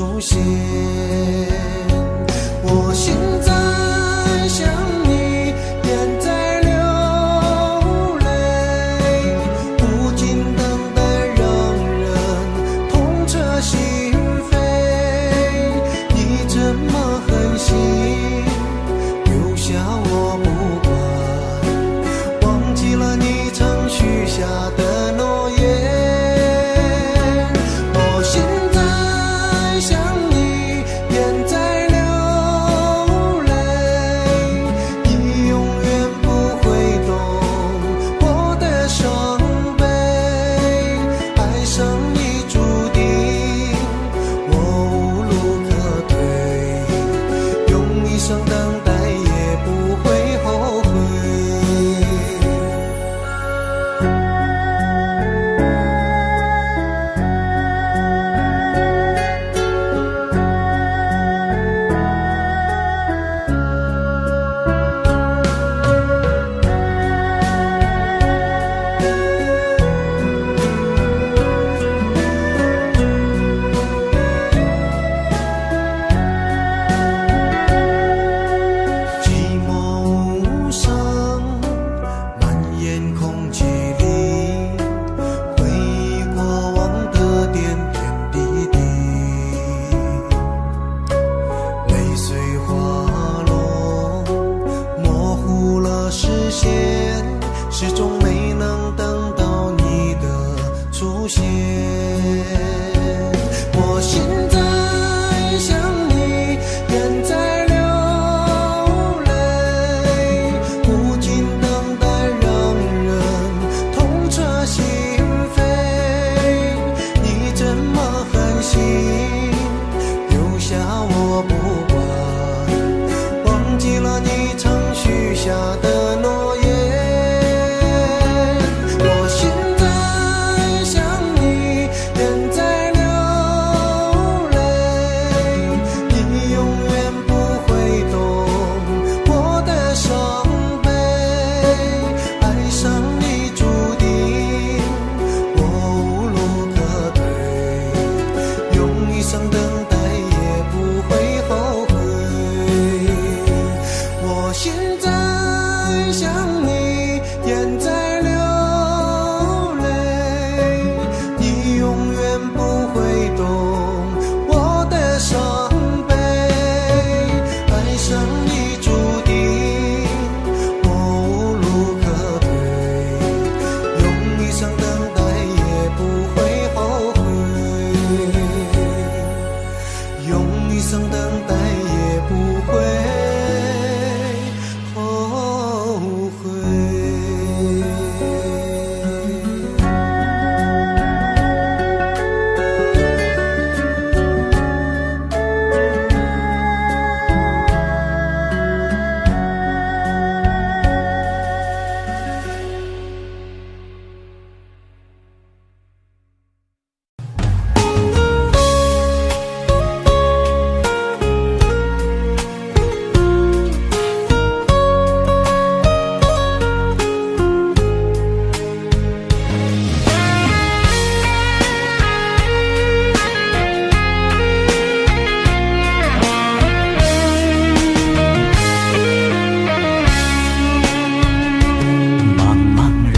出现。我心在想你，眼在流泪，无尽等待让人痛彻心扉。你怎么狠心留下我不管，忘记了你曾许下的诺言。我心在想你，眼在流泪，你永远不会懂我的伤悲。爱上你注定我无路可退，用一生等待也不会后悔。寂寞无声蔓延空气里，回忆过往的点点滴滴，泪水滑落，模糊了视线，始终没能等到你的出现。我心在想你，眼在流泪，无尽等待让人痛彻心扉。你怎么狠心留下我不管，忘记了你曾许下的诺言。我心在想你，眼在流泪，你永远不会懂我的伤悲。爱上你注定我无路可退，用一生等待也不会后悔。我心在想你，眼在流泪，你永远不会懂我的伤悲。爱上你注定我无路可退，用一生等待也不会后悔，用一生等待也不会后悔。茫茫人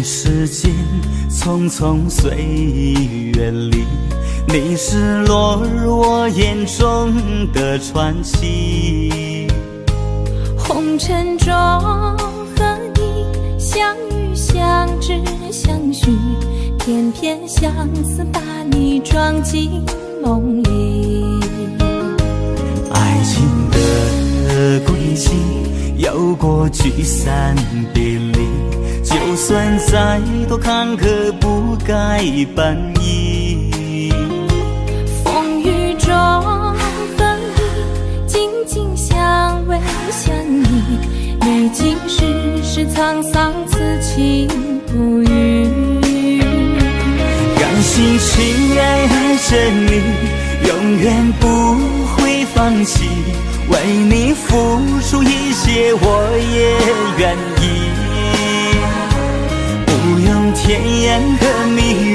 世间，匆匆岁月里，你是落入我眼中的传奇。红尘中和你相遇相知相许，偏偏相思把你装进梦里。爱情的轨迹有过聚散别离，就算再多坎坷不改本意。风雨中和你紧紧相偎相依，历经世事沧桑，此情不渝。甘心情爱着你，永远不会放弃，为你付出一切我也愿意。不用甜言和蜜语，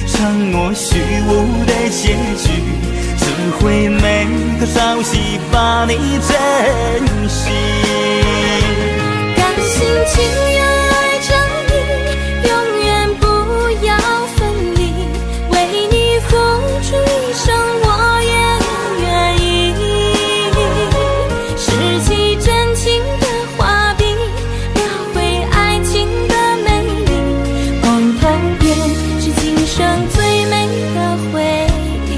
承诺虚无的结局，朝夕把你珍惜。甘心情愿爱着你，永远不要分离，为你付出一生我也愿意。拾起真情的画笔，描绘爱情的美丽，共同编织今生最美的回忆。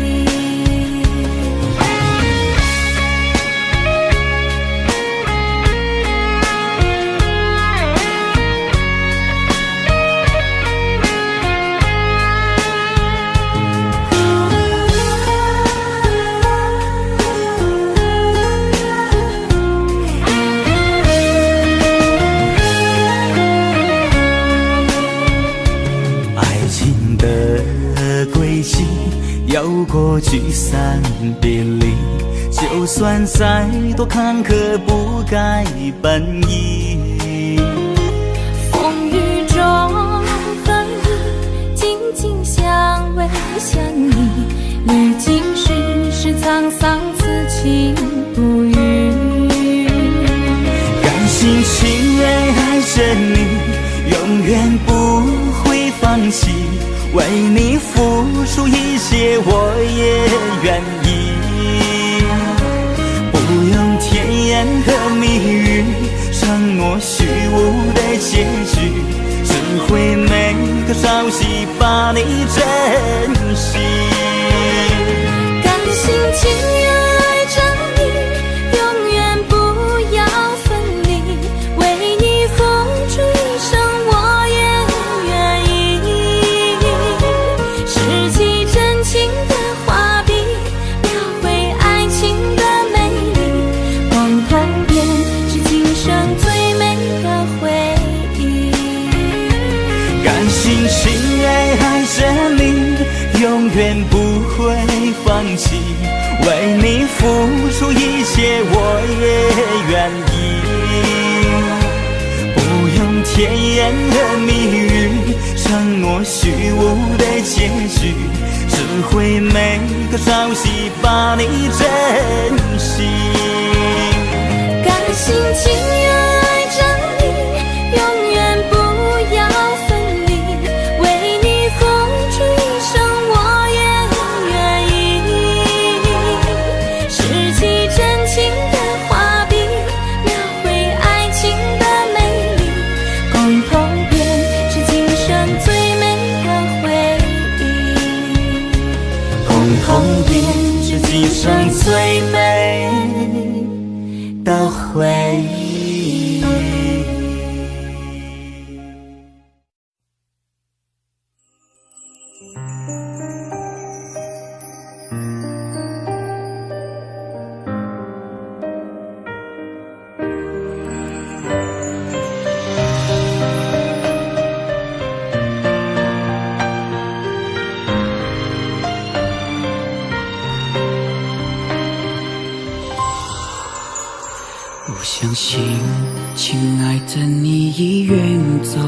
爱情的轨迹有过聚散别离，就算再多坎坷不改本意。风雨中和你紧紧相偎相依，历经世事沧桑，此情不渝。甘心情愿爱着你，永远不会放弃，为你付出一切我也愿意。不用甜言和蜜语，承诺虚无的结局，只会每个朝夕把你珍惜。甘心情愿爱着你，永远不要分离，为你付出一生我也愿意。拾起真情的画笔，描绘爱情的美丽，共同编织今生最美的回忆。甘心情愿爱着你，永远不会放弃，为你付出一切我也愿意。不用甜言和蜜语，承诺虚无的结局，只会每个朝夕把你珍惜。甘心情愿爱着你，永远不要分离，为你付出一生我也愿意。拾起真情的画笔，描绘爱情的美丽，共同编织今生最美的回忆。共同编织今生最美的回忆。不相信，亲爱的你已远走，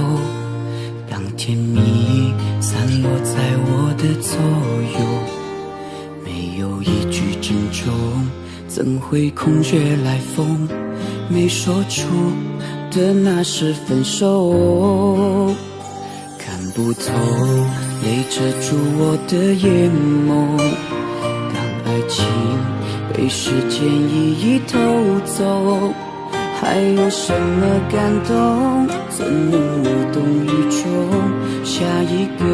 当甜蜜散落在我的左右，没有一句珍重，怎会空穴来风？没说出的那是分手，看不透，泪遮住我的眼眸。当爱情被时间一一偷走，还有什么感动？怎能无动于衷？下一个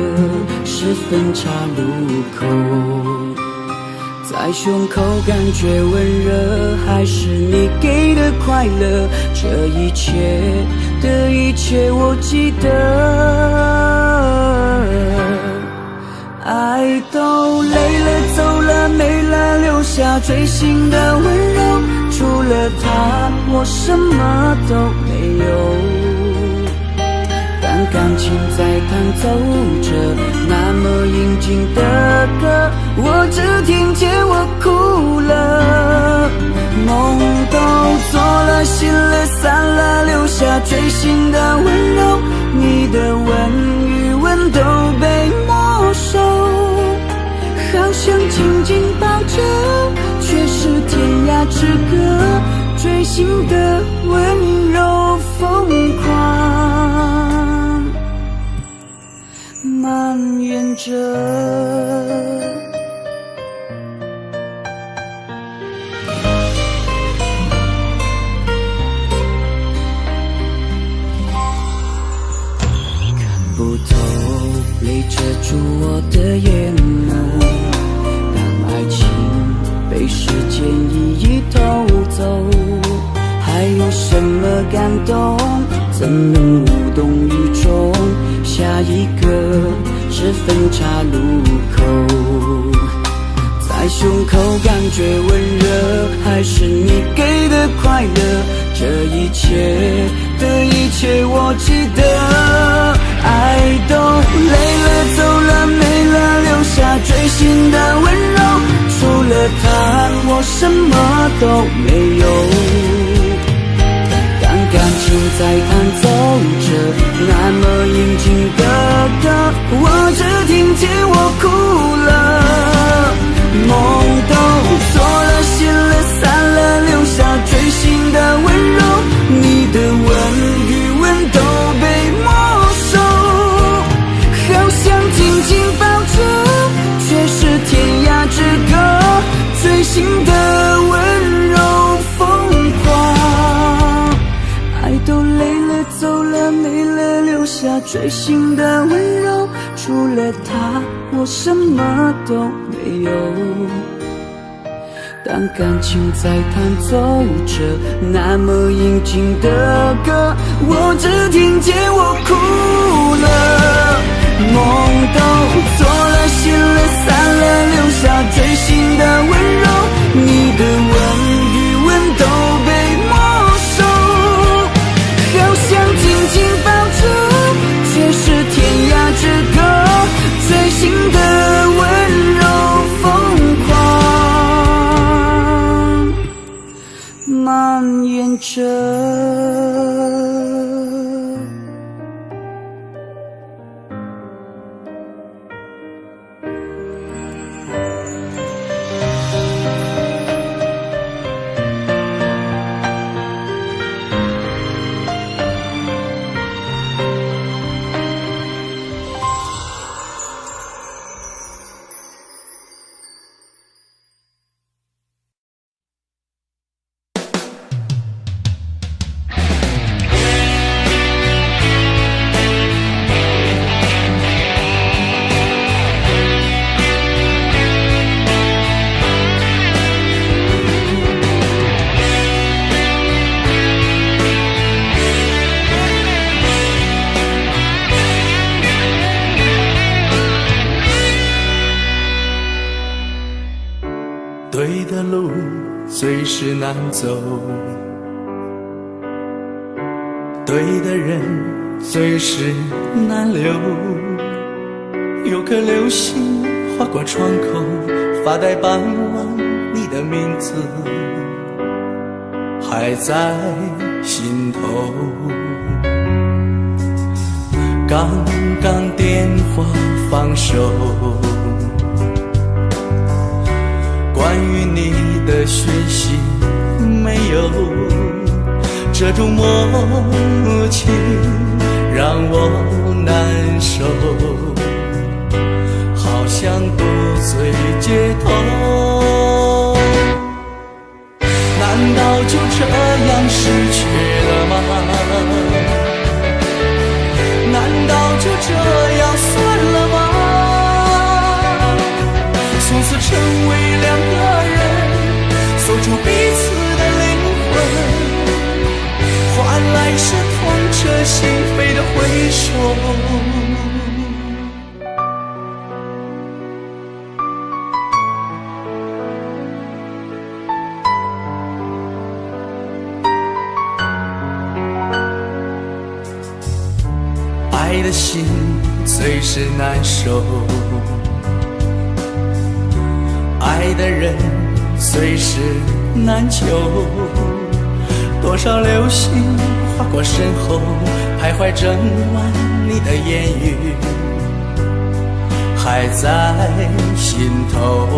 是分岔路口，在胸口感觉温热，还是你给的快乐？这一切的一切我记得。爱都累了走了没了，留下锥心的温柔，除了他我什么都没有。当感情在弹奏着那么应景的歌，我只听见我哭了。梦都做了，心了散了，留下锥心的温柔，你的吻与吻都被没收，好想紧紧抱着，却是天涯着。不透，泪遮住我的眼眸，当爱情被时间一一偷走，还有什么感动，怎能无动于衷？下一个是分岔路口，在胸口感觉温热，还是你给的快乐？这一切的一切我记得，爱都累了走了没了，留下锥心的温柔，除了他我什么都没有。当感情在弹奏着那么应景的歌，我只听见我哭了，梦都做了醒了散了，留下锥心的温柔，你的吻与吻都被没收，好想紧紧抱住，却是天涯之隔，锥心的温柔疯狂，爱都累了走了没了，留下锥心的温柔，除了他我什么都没有。当感情在弹奏着那么应景的歌，我只听见我哭了，梦都做了醒了散了，留下锥心的温柔，你的吻与吻都被没收，好想紧紧抱住，却是天涯之隔，锥心的温柔疯狂蔓延着。对的路最是难走，对的人最是难留。有颗流星划过窗口，发呆傍晚，你的名字还在心头。刚刚电话放手，关于你的讯息没有，这种默契让我难受，好像不醉街头。难道就这样失去了吗？难道就这样算了吗？从此成为两个人，锁住彼此的灵魂，换来是痛彻心扉的回首。爱的心最是难受，爱的人最是难求。多少流星划过身后，徘徊整晚，你的言语还在心头。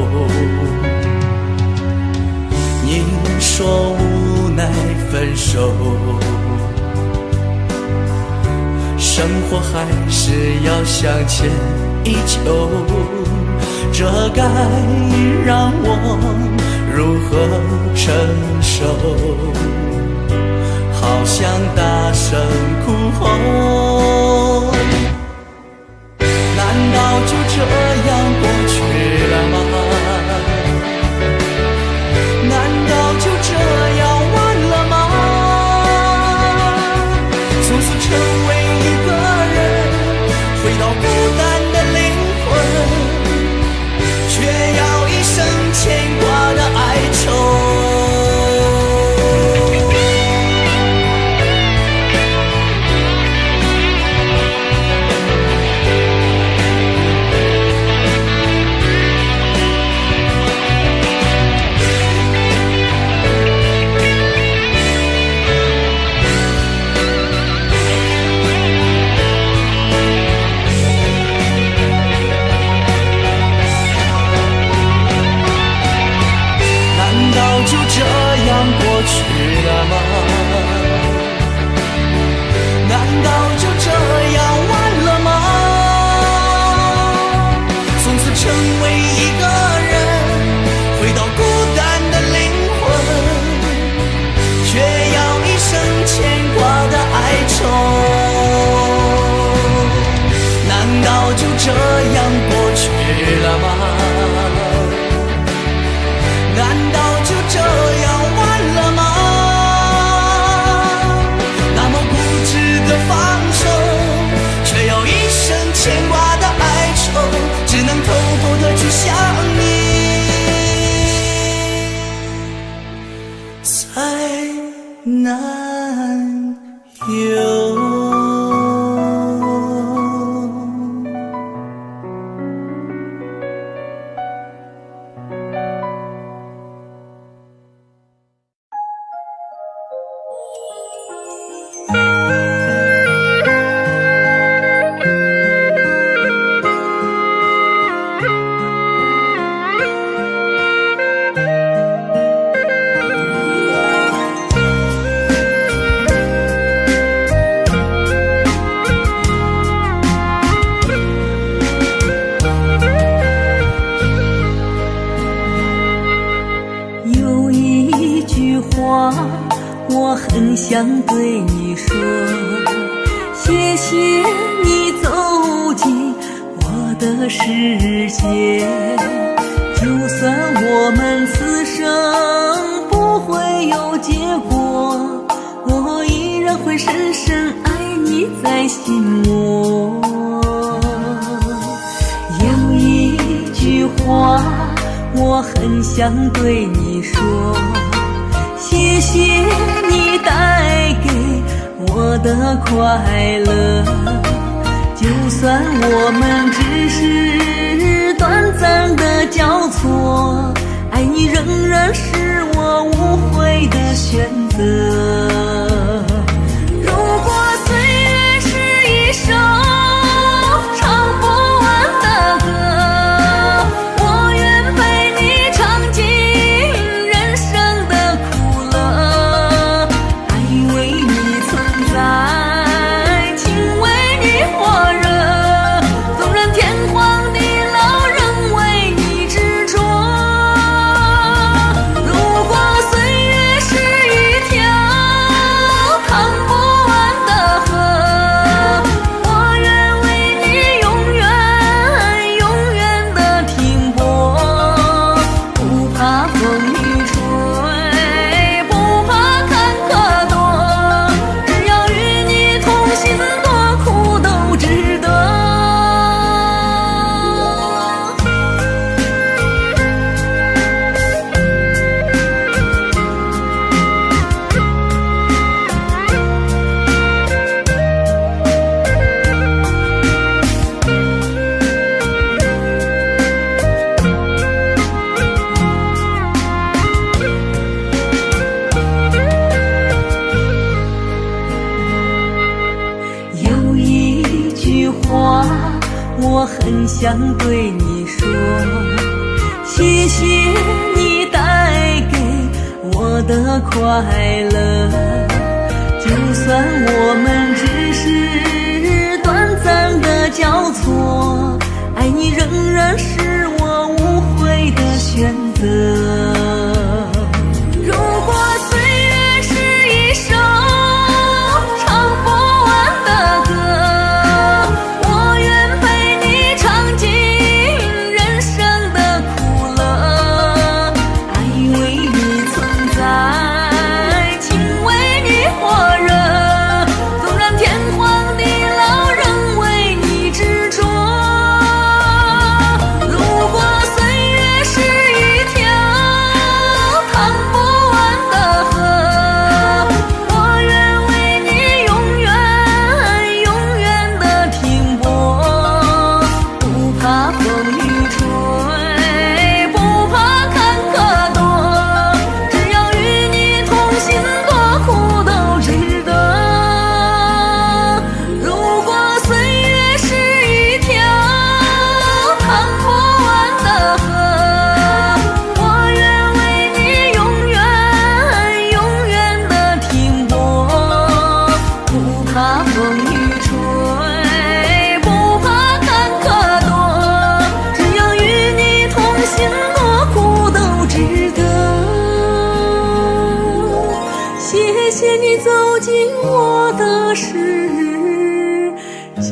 你说无奈分手，生活还是要向前依旧，这该让我如何承受？好想大声哭吼，难道就这样过去了吗？难道就这样完了吗？从此成为一个人，回到孤单的灵魂，却要一生牵挂的哀愁。想对你说，谢谢你走进我的世界。就算我们此生不会有结果，我依然会深深爱你在心窝。有一句话我很想对你说，谢谢你带给我的快乐，就算我们只是短暂的交错，爱你仍然是我无悔的选择。如果岁月是一首唱不完的歌，我愿陪你尝尽人生的苦乐，爱为你存在，情为你火热，纵然天荒地老仍为你执着。如果岁月是一条看不完的河，我愿为你永远永远的停泊，不怕风雨吹，不怕坎坷多，只要与你同行，多苦都值得。有一句话我很想对你说，谢谢你带给我的快乐，就算我们只是短暂的交错，爱爱你仍然是我无悔的选择。如果岁月是一首唱不完的歌，我愿陪你尝尽人生的苦乐。爱为你存在，情为你火热，纵然天荒地老仍为你执着。如果岁月是一条淌不完的河，我愿为你永远永远的停泊。不怕风雨吹，不怕坎坷多，只要与你同行，多苦都值得。如果岁月是一条淌不完的河，我愿为你永远永远的停泊。不怕风雨吹，不怕坎坷多，只要与你同行，多苦都值得。谢谢你走进我的世界。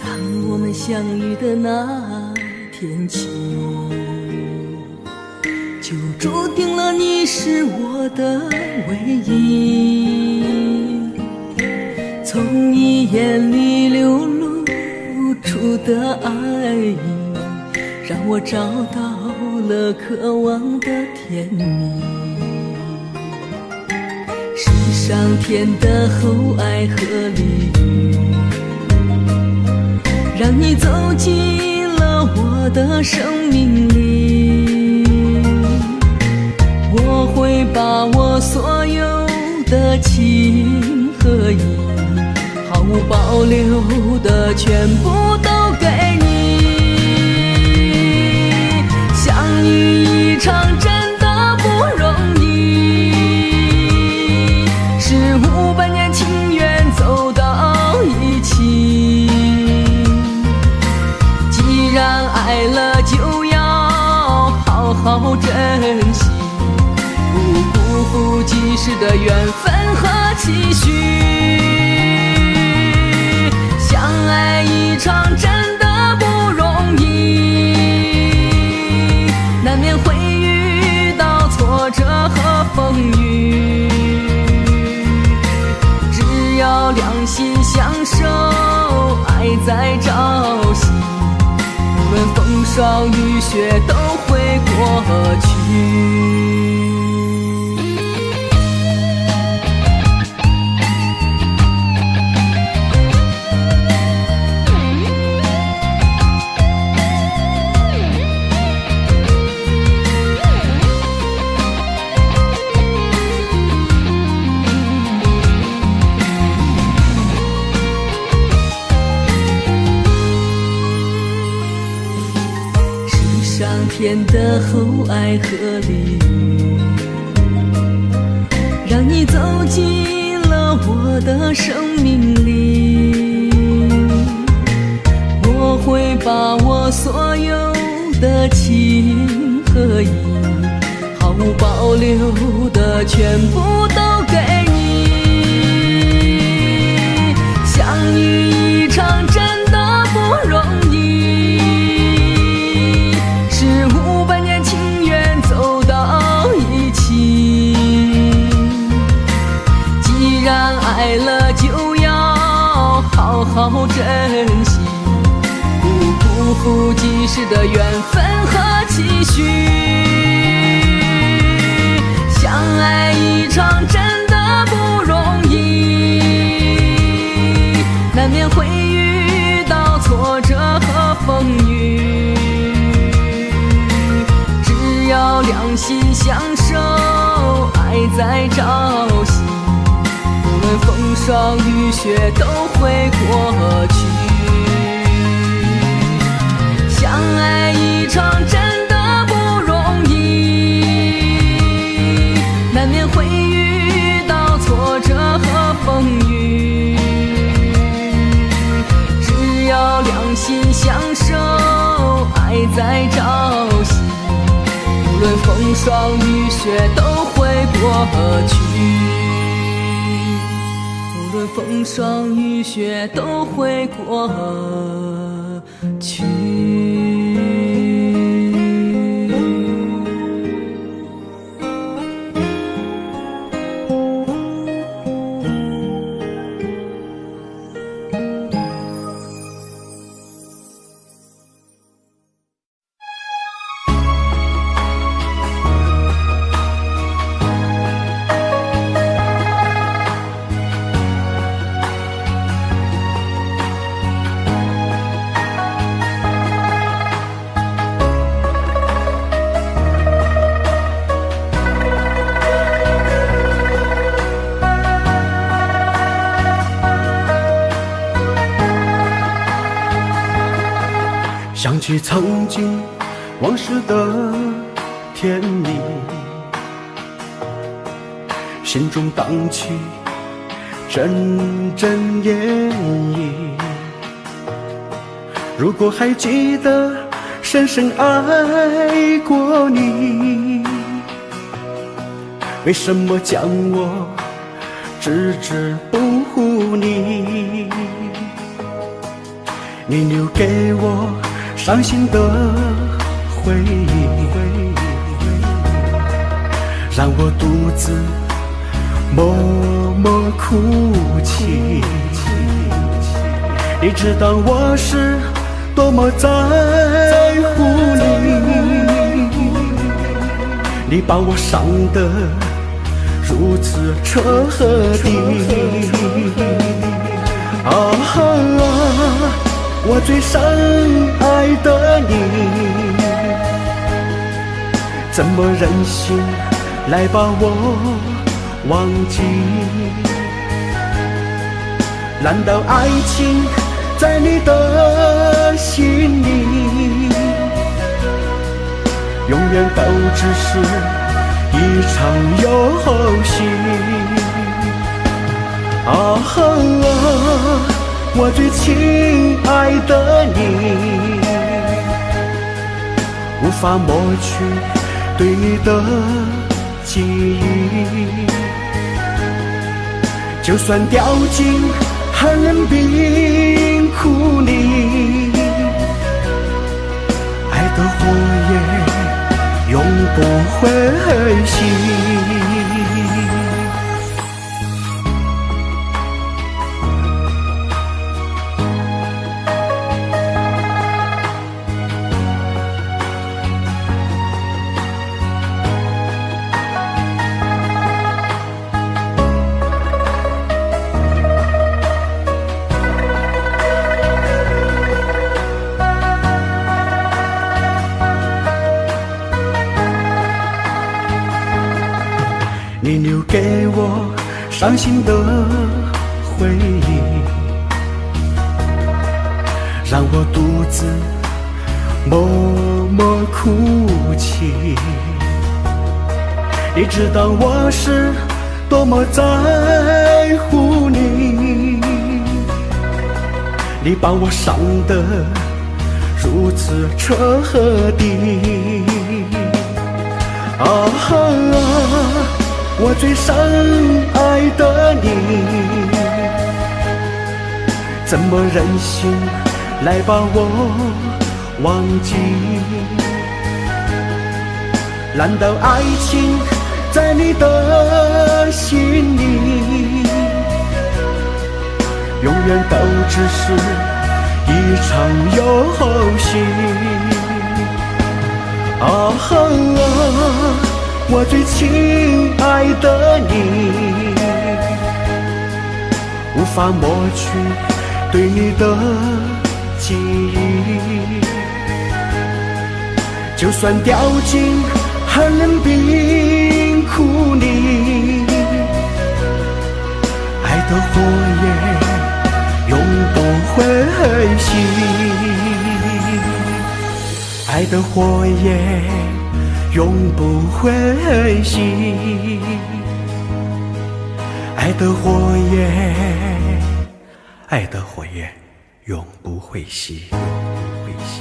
当我们相遇的那天起，就注定了你是我的唯一。从你眼里流露出的爱意，让我找到了渴望的甜蜜。世上甜的厚爱和礼遇，让你走进了我的生命里。我会把我所有的情和意，毫无保留的全部都给你。相遇一场真的不容易，是500年情缘走到一起。既然爱了就要好好珍惜，不辜负今世的缘分和期许。相爱一场真的不容易，难免会遇到挫折和风雨。只要两心相守，爱在朝夕，无论风霜雨雪都会过去。甜的厚爱和礼遇，让你走进了我的生命里。我会把我所有的情和意，毫无保留的全部都给你。相遇一场真的不容易，是500年情缘走到一起。既然爱了就要好好珍惜，不辜负今世的缘分和期许。相爱一场真的不容易，霜雨雪都会过去。相爱一场真的不容易，难免会遇到挫折和风雨，只要两心相守，爱在朝夕，无论风霜雨雪都会过去，无论风霜雨雪都会过去。想起曾经往事的甜蜜，心中荡起阵阵烟雨。如果还记得深深爱过你，为什么将我置之不理？你留给我伤心的回忆，让我独自默默哭泣。你知道我是多么在乎你，你把我伤得如此彻底。我最深爱的你，怎么忍心来把我忘记？难道爱情在你的心里，永远都只是一场游戏？我最亲爱的你，无法抹去对你的记忆，就算掉进寒冷冰窟里，爱的火焰永不会熄。你留给我伤心的回忆，让我独自默默哭泣。你知道我是多么在乎你，你把我伤得如此彻底。我最深爱的你，怎么忍心来把我忘记？难道爱情在你的心里，永远都只是一场游戏？我最亲爱的你，无法抹去对你的记忆，就算掉进寒冷冰窟里，爱的火焰永不会熄，爱的火焰永不会熄，爱的火焰，爱的火焰永不会熄，永不会熄。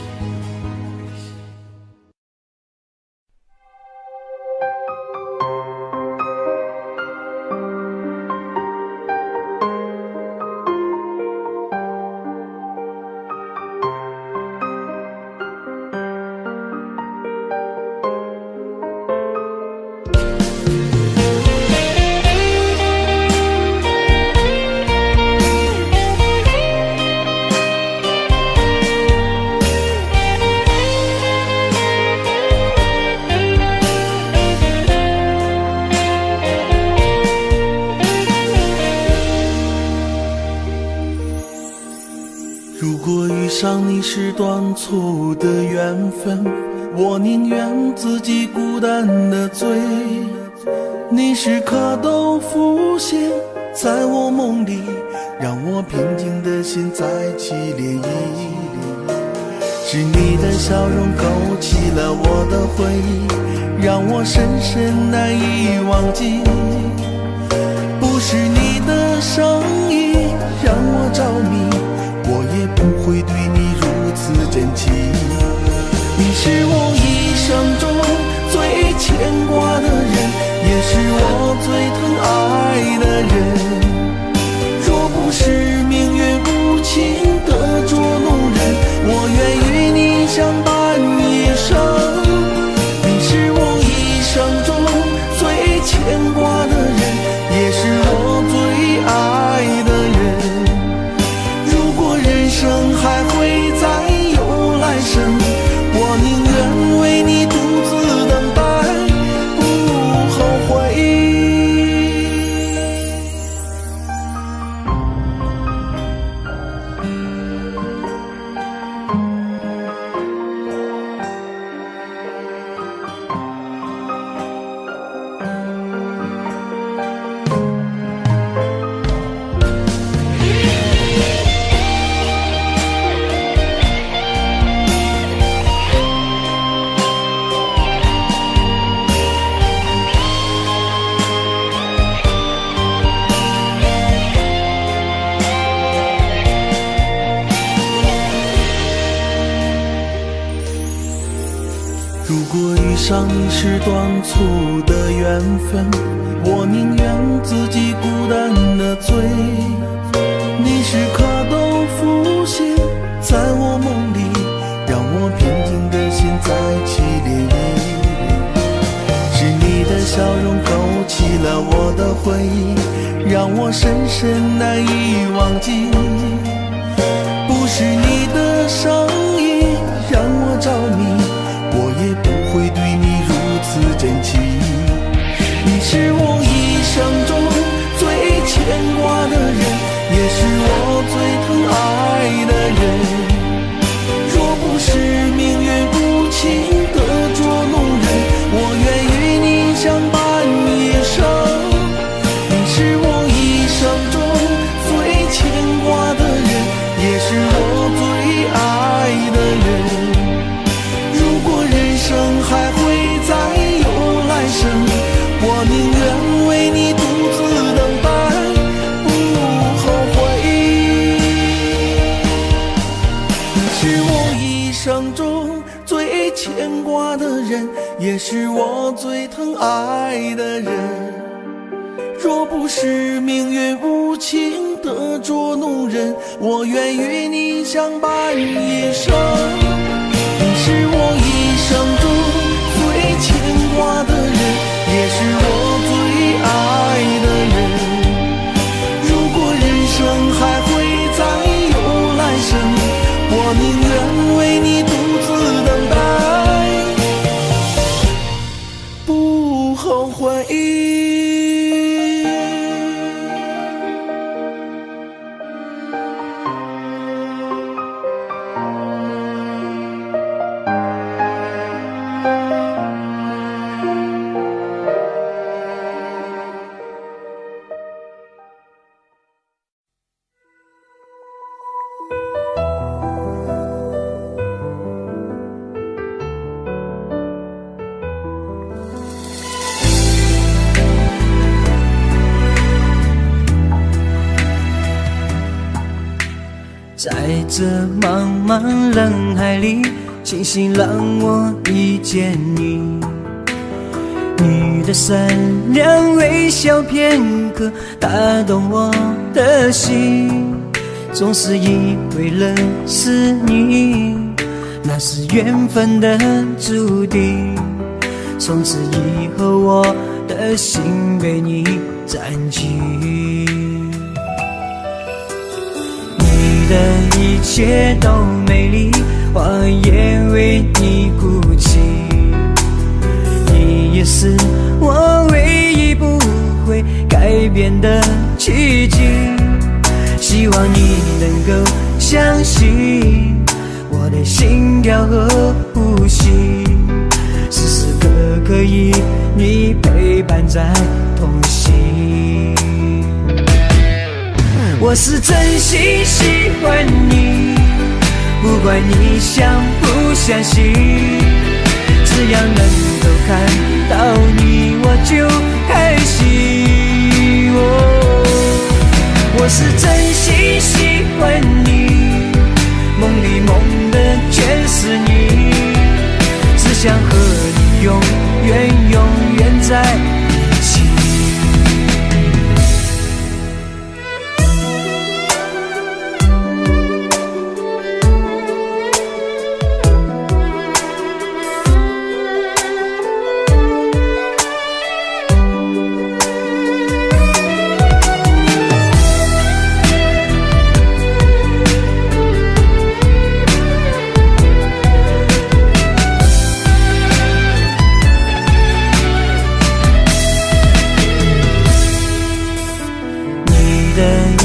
如果遇上你是短促的缘分，我宁愿自己孤单的醉。你时刻都浮现在我梦里，让我平静的心再起涟漪。是你的笑容勾起了我的回忆，让我深深难以忘记。不是你的声音让我着迷，我也不会对你如此真情。你是我一生中最牵挂的人，也是我最疼爱的人。若不是命运无情的捉弄人，我愿与你相伴一生。你是我一生中最牵挂的人，也是我最爱的人。人生还会再有来生，我宁愿为你独自等待，不后悔。如果遇上你是短促的缘分，我宁愿自己孤单的醉。你时刻都浮现在我梦里，让我平静的心再起涟漪。是你的笑容勾起了我的回忆，让我深深难以忘记。不是你的声音让我着迷，我也不会对你如此真情。你是我一生中最牵挂的人，也是我最疼爱的人。若不是命运无情的捉弄人，我愿与你相伴一生。你是我一生中最牵挂的人，也是我最爱的人。人生还会再有来生，我宁愿为你独自等待，不后悔。你是我一生中最牵挂的人，也是我最疼爱的人。若不是命运无情的捉弄人，我愿与你相伴一生。你是我一生中最牵挂的人，也是我最爱的人。如果人生还会再有来生，我宁愿为你独自等待，不后悔。这茫茫人海里，庆幸让我遇见你。你的善良微笑片刻打动我的心，总是以为认识你，那是缘分的注定。从此以后我的心被你占据，你的一切都美丽，花也为你哭泣。你也是我唯一不会改变的奇迹，希望你能够相信我的心跳和呼吸，时时刻刻与你陪伴在同行。我是真心喜欢你，不管你相不相信，只要能够看到你我就开心。我是真心喜欢你，梦里梦的全是你，只想和你永远在一起。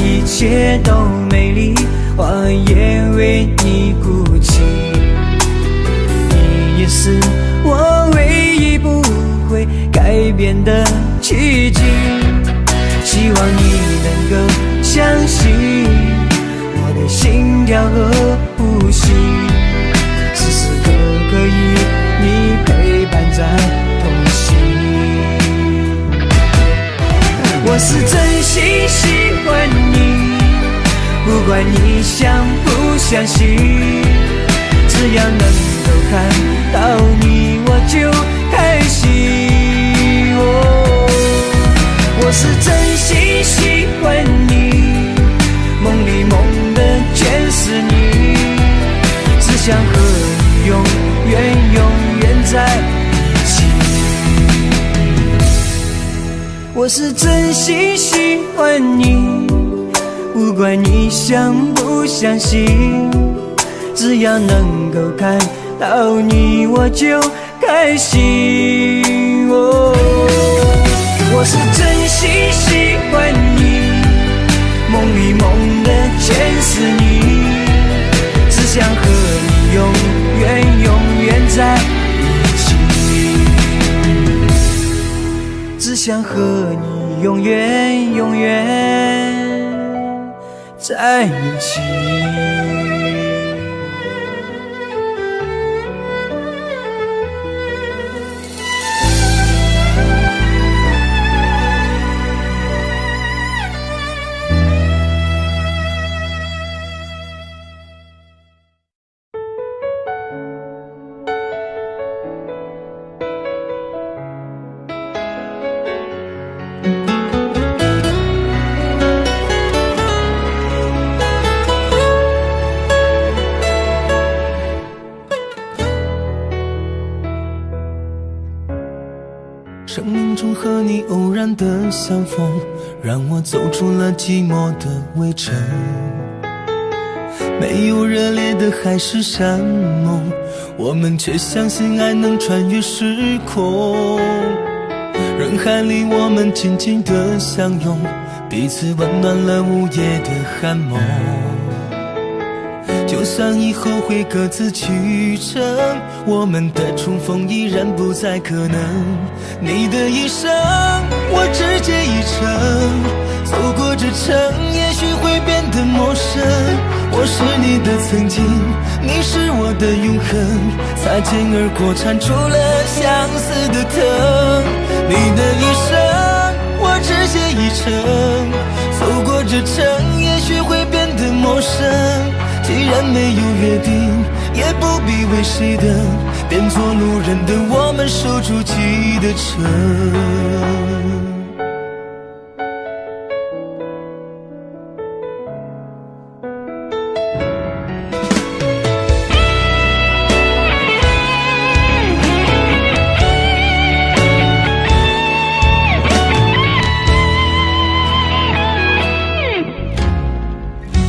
一切都美丽，花也为你哭泣。你也是我唯一不会改变的奇迹，希望你能够相信我的心跳和呼吸，时时刻刻与你陪伴在同行。我是真心喜欢你，不管你相不相信，只要能够看到你我就开心。我是真心喜欢你，梦里梦的全是你，只想和你永远在一起。我是真心喜欢你，不管你相不相信，只要能够看到你我就开心。我是真心喜欢你，梦里梦的全是你，只想和你永远在一起，只想和你永远在一起。生命中和你偶然的相逢，让我走出了寂寞的围城。没有热烈的海誓山盟，我们却相信爱能穿越时空。人海里我们紧紧的相拥，彼此温暖了午夜的寒梦。就算以后会各自启程，我们的重逢依然不再可能。你的一生，我只借一程，走过这程，也许会变得陌生。我是你的曾经，你是我的永恒，擦肩而过，缠出了相思的藤。你的一生，我只借一程，走过这程，也许会变得陌生。既然没有约定，也不必为谁等，变作路人的我们守住记忆的城。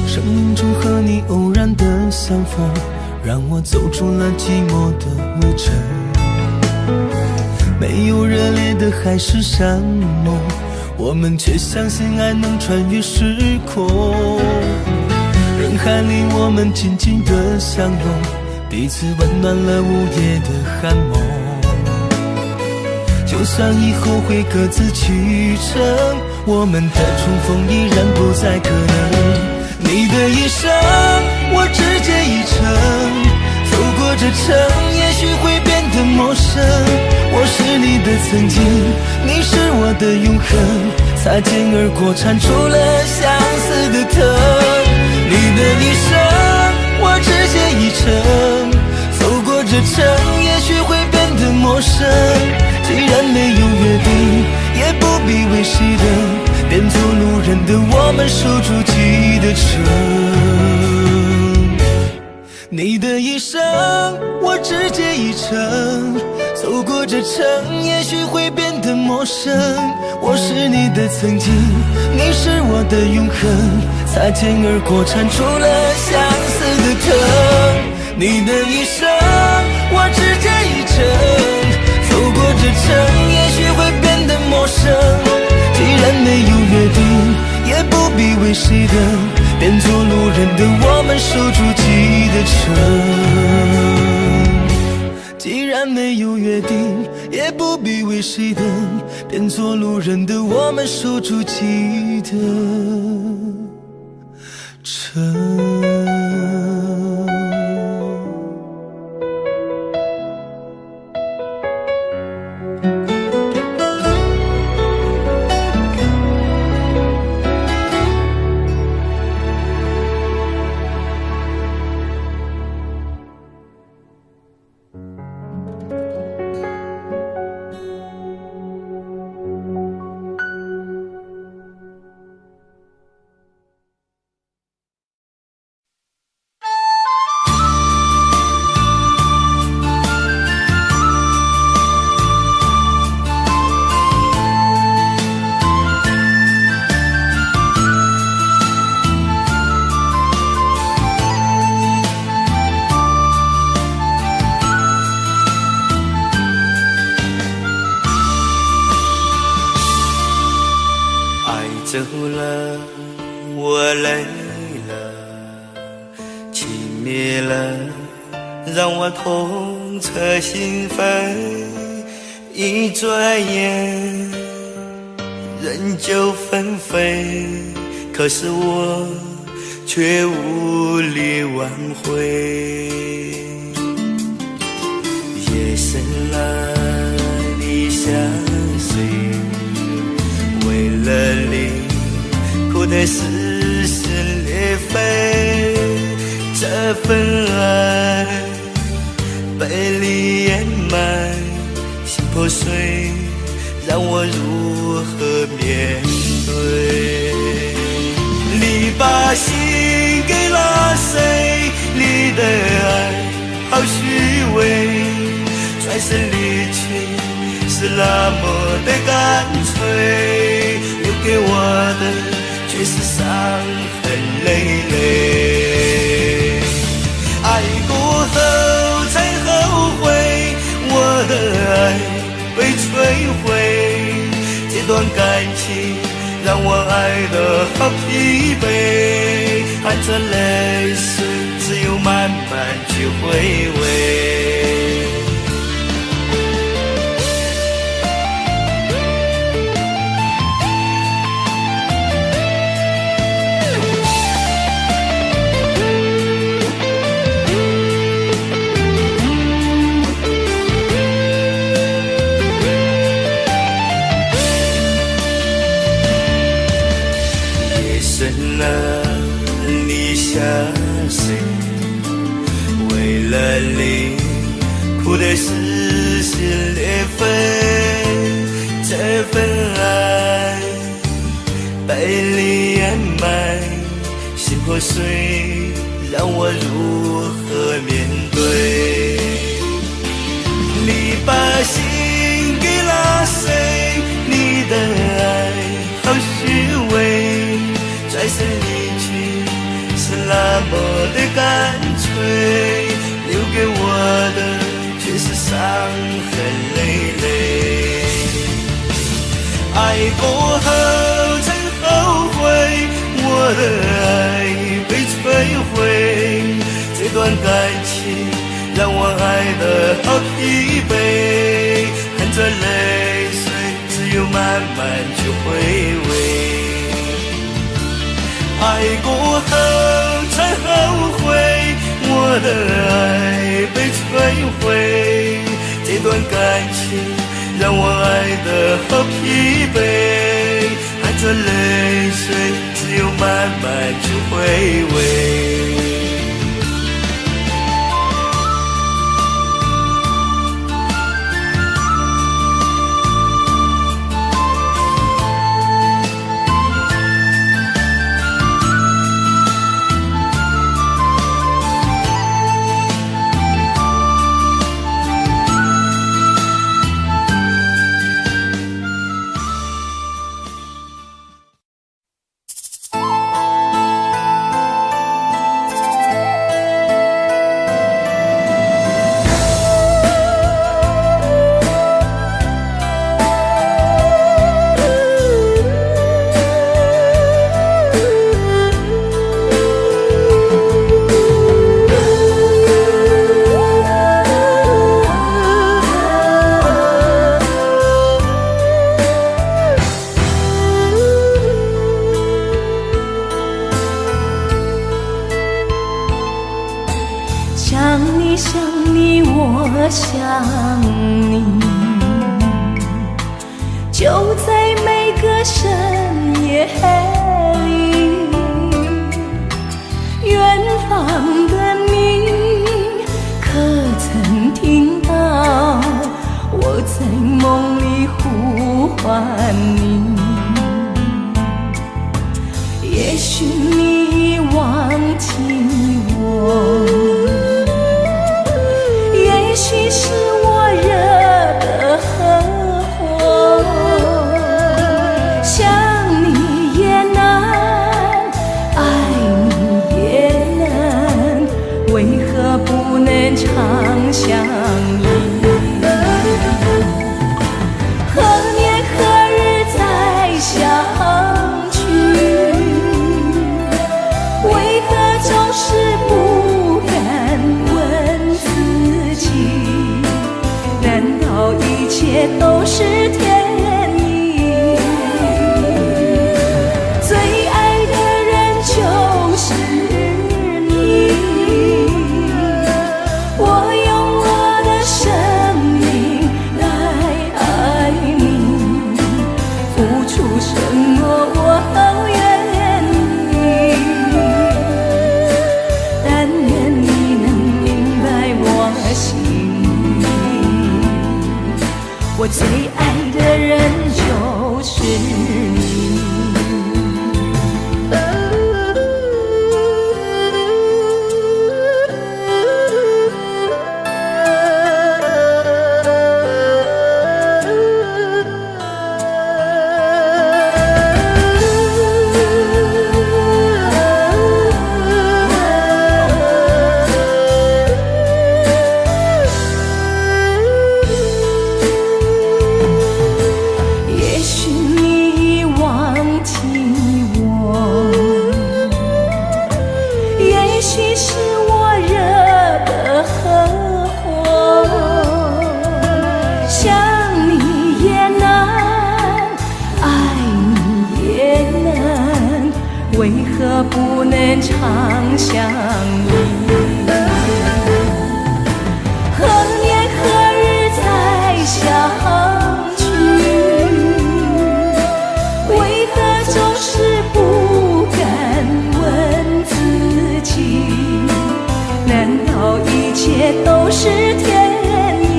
生命中和你偶然的相逢，让我走出了寂寞的围城。没有热烈的海誓山盟，我们却相信爱能穿越时空。人海里我们紧紧的相拥，彼此温暖了午夜的寒梦。就算以后会各自启程，我们的重逢依然不再可能。你的一生，我只借一程，走过这程，也许会变得陌生。我是你的曾经，你是我的永恒，擦肩而过，缠出了相思的藤。你的一生，我只借一程，走过这程，也许会变得陌生。既然没有约定，也不必为谁等，变作路人的我们守住记忆的城。你的一生，我只借一程，走过这程，也许会变得陌生。我是你的曾经，你是我的永恒，擦肩而过，缠出了相思的藤。你的一生，我只借一程，走过这程，也许会变得陌生。既然没有约定，也不必为谁等，变作路人的我们守住记忆的城。既然没有约定，也不必为谁等，变作路人的我们守住记忆的城。走了，我累了，情灭了，让我痛彻心扉。一转眼，人就纷飞，可是我却无力挽回。夜深了，你相随，为了你哭得撕心裂肺，这份爱被你掩埋，心破碎，让我如何面对？你把心给了谁？你的爱好虚伪，转身离去是那么的干脆，留给我的却是伤痕累累。爱过后才后悔，我的爱被摧毁，这段感情让我爱得好疲惫，含着泪水只有慢慢去回味。你相随，哭的撕心裂肺，这份爱被你掩埋，心破碎，让我如何面对？你把心给了谁？你的爱好虚伪，转身离去是那么的干脆，留给我的却是伤痕累累。爱过后才后悔，我的爱被摧毁，这段感情让我爱得好疲惫，含着泪水只有慢慢去回味。爱过后才后悔，我的爱被摧毁，这段感情让我爱得好疲惫，含着泪水只有慢慢去回味。我最爱的人就是你。为何不能常相依？何年何日再相聚？为何总是不敢问自己？难道一切都是天意？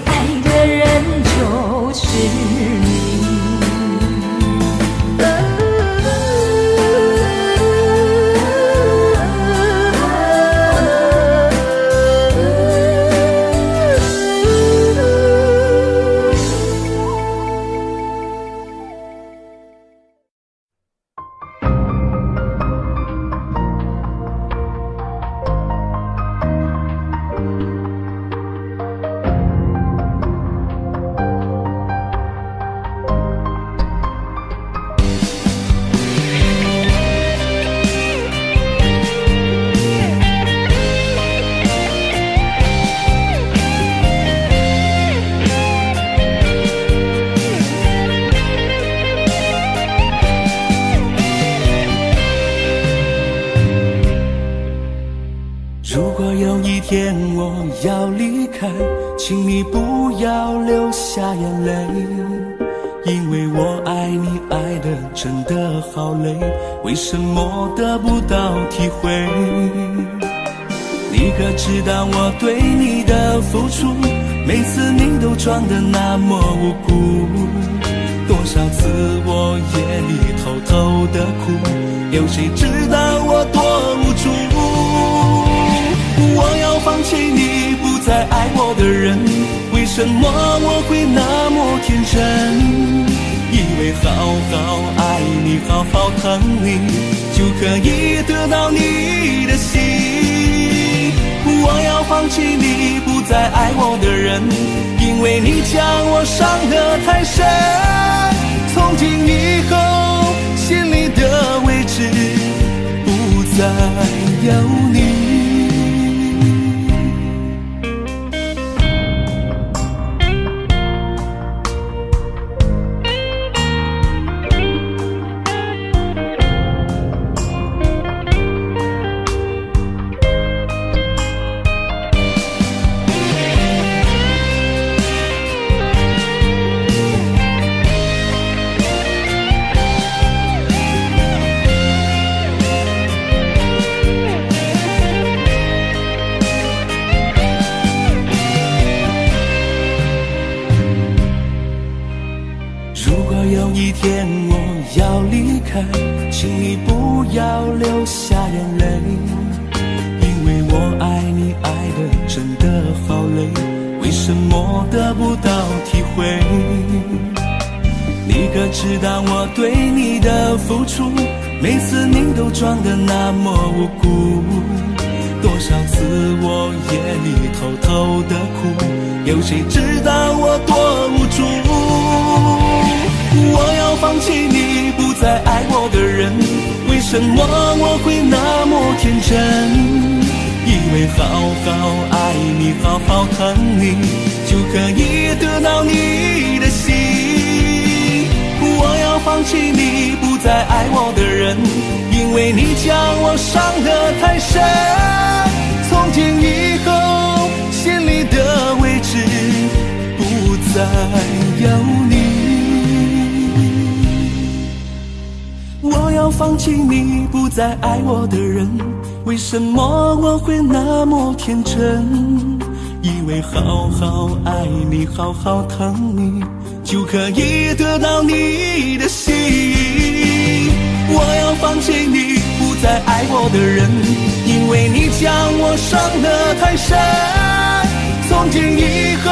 爱的人就是你。如果有一天我要离开，请你不要流下眼泪，因为我爱你爱得真的好累，为什么得不到体会？你可知道我对你的付出，每次你都装得那么无辜，多少次我夜里偷偷的哭，有谁知道我多无助？我要放弃你不再爱我的人，为什么我会那么天真？以为好好爱你好好疼你就可以得到你的心。我要放弃你不再爱我的人，因为你将我伤得太深。从今以后心里的位置不再有你。有一天我要离开，请你不要流下眼泪，因为我爱你爱得真的好累，为什么得不到体会？你可知道我对你的付出，每次你都装得那么无辜，多少次我夜里偷偷的哭，有谁知道我多无助？我要放弃你不再爱我的人，为什么我会那么天真？以为好好爱你好好疼你就可以得到你的心。我要放弃你不再爱我的人，因为你将我伤得太深。从今以后心里的位置不再有你。我要放弃你不再爱我的人，为什么我会那么天真？以为好好爱你好好疼你就可以得到你的心。我要放弃你不再爱我的人，因为你将我伤得太深。从今以后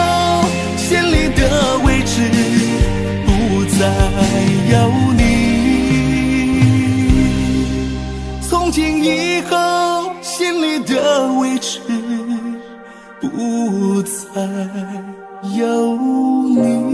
心里的位置不再有你。从今以后心里的位置不再有你。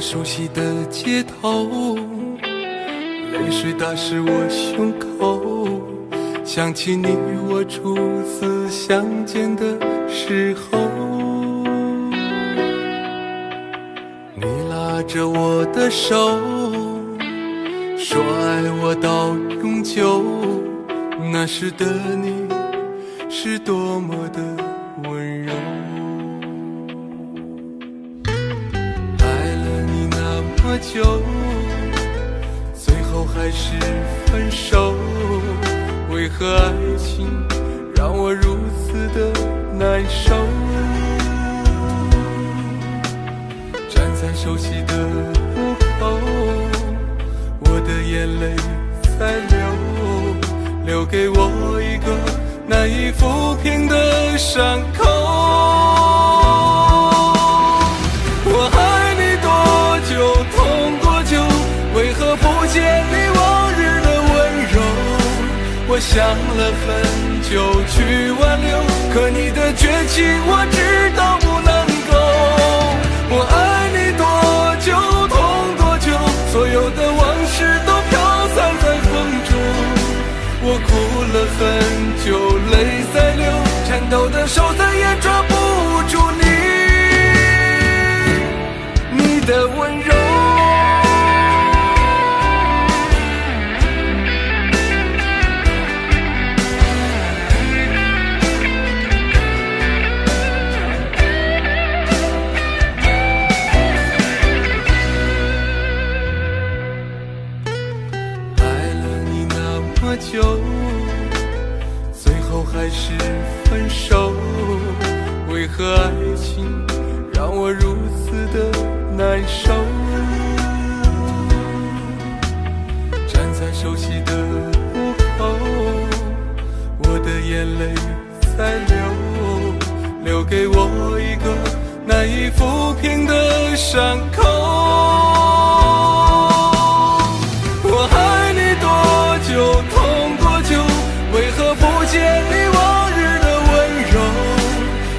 熟悉的街头，泪水打湿我胸口，想起你与我初次相见的时候。着我的手，说爱我到永久。那时的你是多么的温柔，爱了你那么久，最后还是分手。为何爱情让我如此的难受？站在熟悉的路口，我的眼泪在流，留给我一个难以抚平的伤口。我爱你多久，痛多久，为何不见你往日的温柔？我想了很久去挽留，可你的绝情我知道不能够。我爱你多久，痛多久，所有的往事都飘散在风中。我哭了很久，泪在流，颤抖的手再也抓不住你的温柔。最后还是分手，为何爱情让我如此的难受？站在熟悉的路口，我的眼泪在流，留给我一个难以抚平的伤口。我爱你多久，痛多久，为何不见你往日的温柔？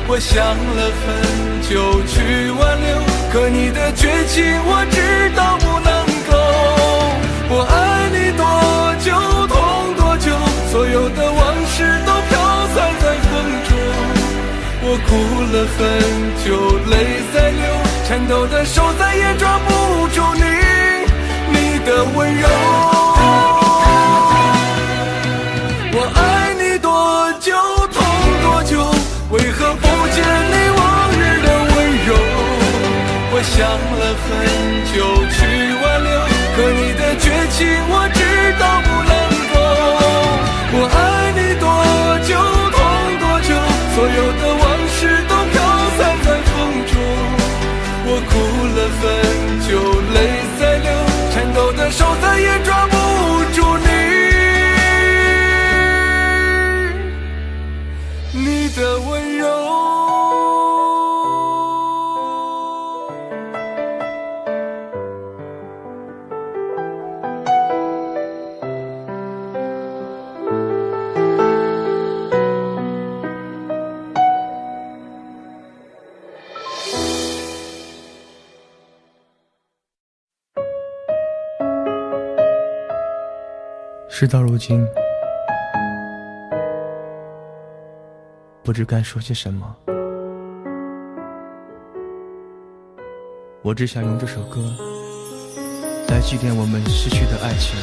我想了很久去挽留，可你的绝情我知道不能够。我爱你多久，痛多久，所有的往事都飘散在风中。我哭了很久，泪在流，颤抖的手再也抓不住你的温柔。我爱你多久，痛多久，为何不见你往日的温柔？我想了很久去挽留，可你的绝情我知道不能够。我爱你多久，痛多久，所有的往事都飘散在风中。我哭了很久，泪在流，颤抖的手再也抓不住你的温柔。事到如今，不知该说些什么。我只想用这首歌来祭奠我们失去的爱情。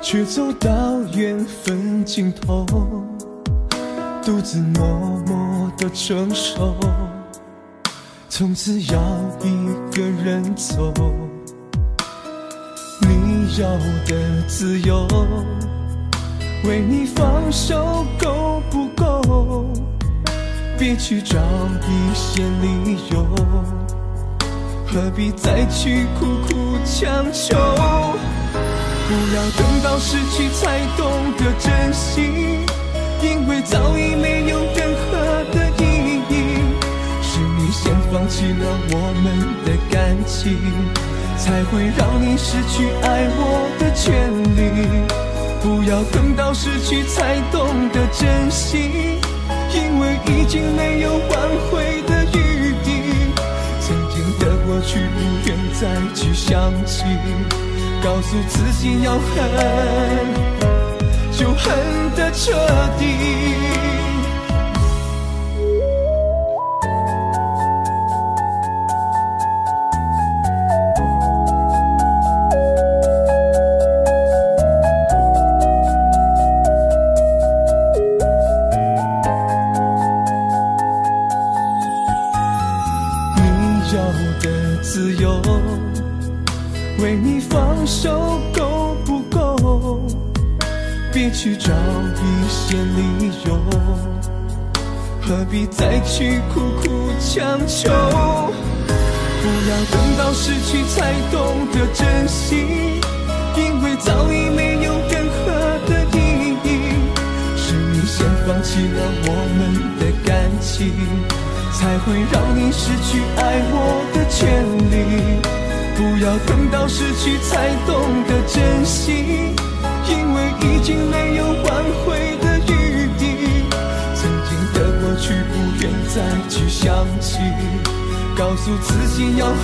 却走到缘分尽头，独自默默地承受，从此要一个人走。你要的自由，为你放手够不够？别去找一些理由，何必再去苦苦强求？不要等到失去才懂得珍惜，因为早已没有任何的意义。是你先放弃了我们的感情，才会让你失去爱我的权利。不要等到失去才懂得珍惜，因为已经没有挽去，不愿再去想起。告诉自己要恨，就恨得彻底。自由，为你放手够不够？别去找一些理由，何必再去苦苦强求？不要等到失去才懂得珍惜，因为早已没有任何的意义。是你先放弃了我们的感情，才会让你失去爱我的权利。不要等到失去才懂得珍惜，因为已经没有挽回的余地。曾经的过去不愿再去想起，告诉自己要恨，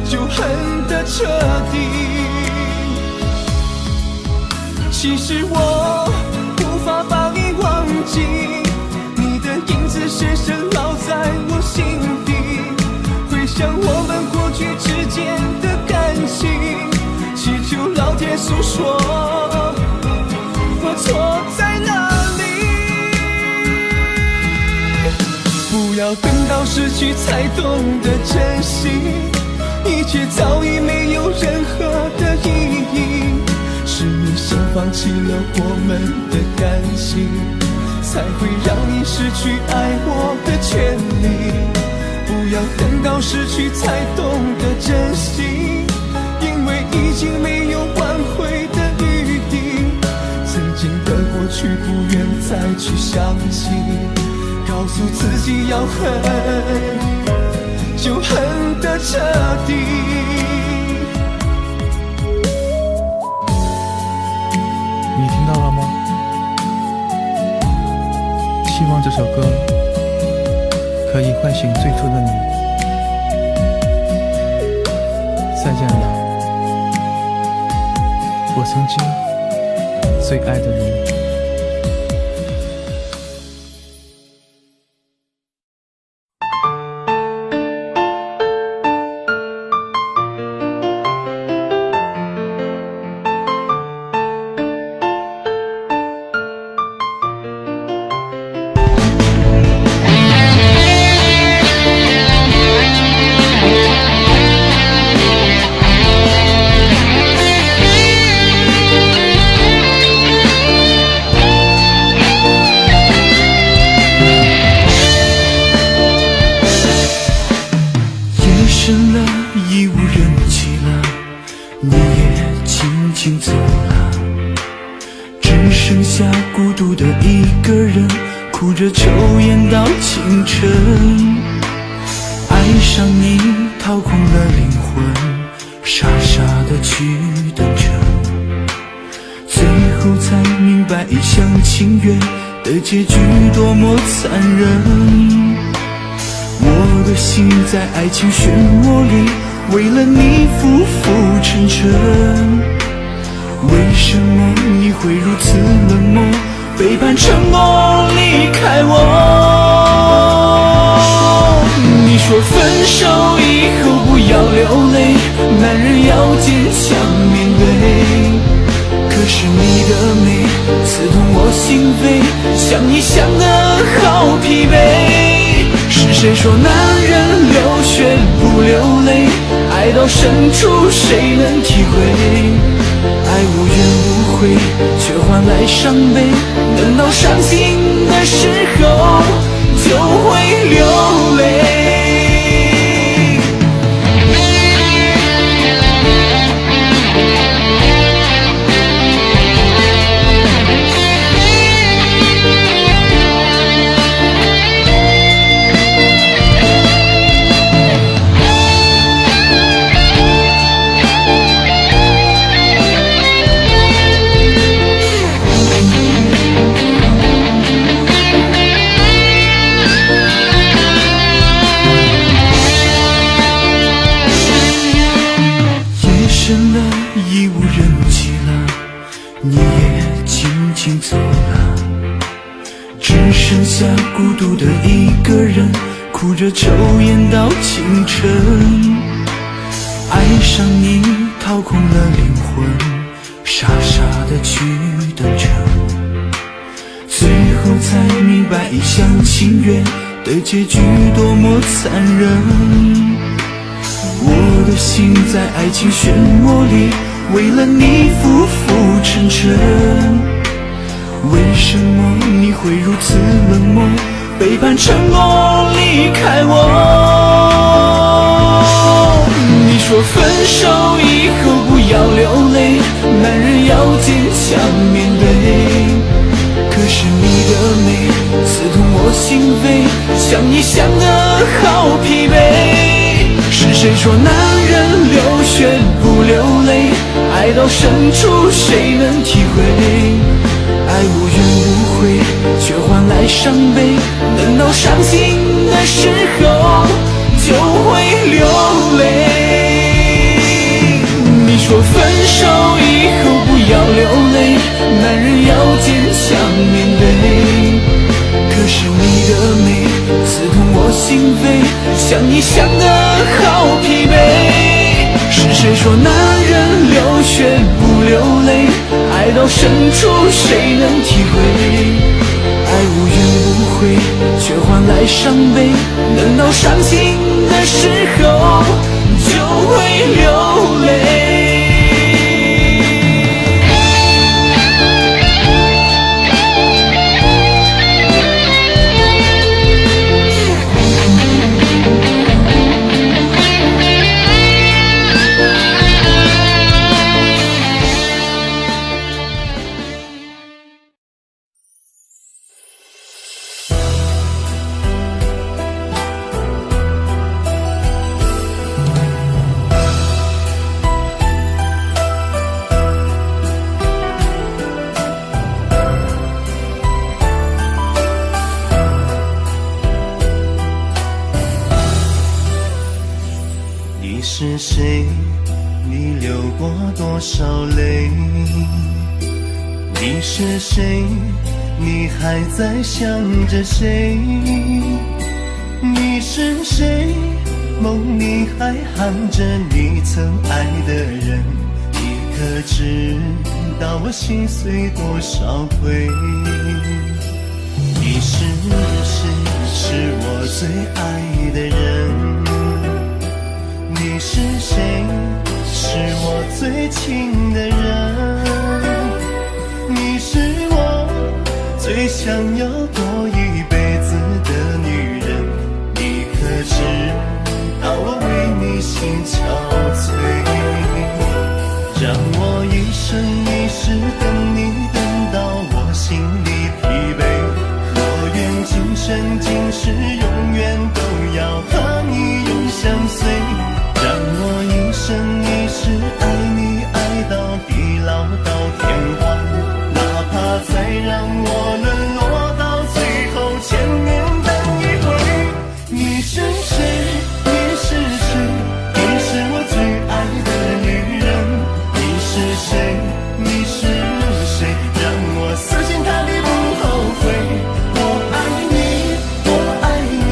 就恨得彻底。其实我无法把你忘记，你的影子深深烙在我心底。回想我们过去之间的感情，祈求老天诉说我错在哪里。不要等到失去才懂得珍惜，一切早已没有任何的意义。是你先放弃了我们的感情，才会让你失去爱我的权利。不要等到失去才懂得珍惜，因为已经没有挽回的余地。曾经的过去不愿再去想起，告诉自己要恨，就恨得彻底。你听到了吗？希望这首歌可以唤醒最初的你。再见了，我曾经最爱的人。结局多么残忍，我的心在爱情漩涡里，为了你浮浮沉沉。为什么你会如此冷漠，背叛承诺离开我？你说分手以后不要流泪，男人要坚强面对。可是你的美刺痛我心扉，想你想得好疲惫。是谁说男人流血不流泪？爱到深处谁能体会？爱无怨无悔，却换来伤悲。等到伤心的时候，就会流泪。只剩下孤独的一个人，哭着抽烟到清晨。爱上你，掏空了灵魂，傻傻的去等着，最后才明白一厢情愿的结局多么残忍。我的心在爱情漩涡里，为了你浮浮沉沉。为什么你会如此冷漠，背叛承诺离开我？你说分手以后不要流泪，男人要坚强面对。可是你的美刺痛我心扉，想你想得好疲惫。是谁说男人流血不流泪？爱到深处谁能体会？爱无怨无悔，却换来伤悲。等到伤心的时候，就会流泪。你说分手以后不要流泪，男人要坚强面对。可是你的美刺痛我心扉，想你想得好疲惫。是谁说男人流血不流泪？爱到深处谁能体会？爱无怨无悔，却换来伤悲。等到伤心的时候，就会流泪。你是谁？你流过多少泪？你是谁？你还在想着谁？你是谁？梦里还含着你曾爱的人，你可知道我心碎多少回？你是谁？是我最爱的人。你是谁？是我最亲的人。你是我最想要多一辈子的女人。你可知道我为你心憔悴？让我一生一世等你，等到我心里疲惫。我愿今生今世永远都要和你永相随。让我一生一世爱你，爱到地老到天荒，哪怕再让我沦落到最后千年等一回。你是谁？你是谁？你是我最爱的女人。你是谁？你是谁？让我死心塌地不后悔。我爱你，我爱你，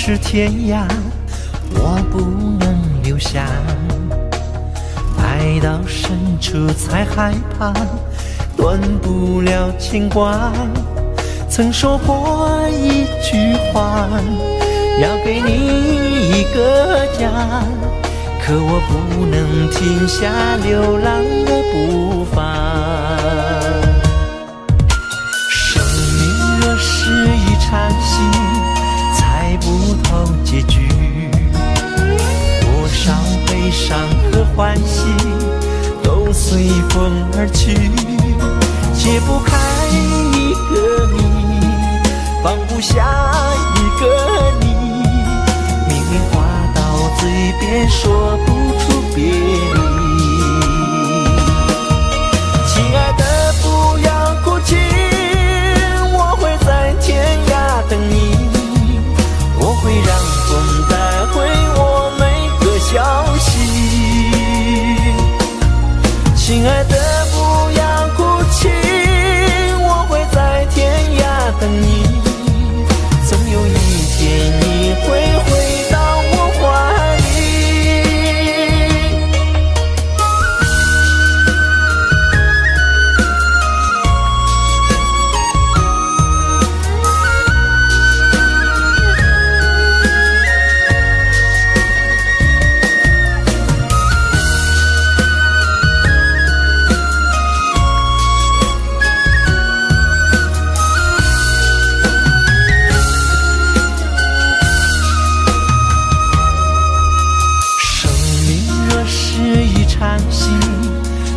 是天涯，我不能留下。爱到深处才害怕，断不了牵挂。曾说过一句话，要给你一个家，可我不能停下流浪的步伐。生命若是一场戏，猜不透结局，多少悲伤和欢喜都随风而去，解不开一个谜，放不下一个你，明明话到嘴边说不出别离。亲爱的不要哭泣，我会在天涯等你，我会让风带回我每个消息。亲爱的不要哭泣，我会在天涯等你，总有一天你会回到我怀里。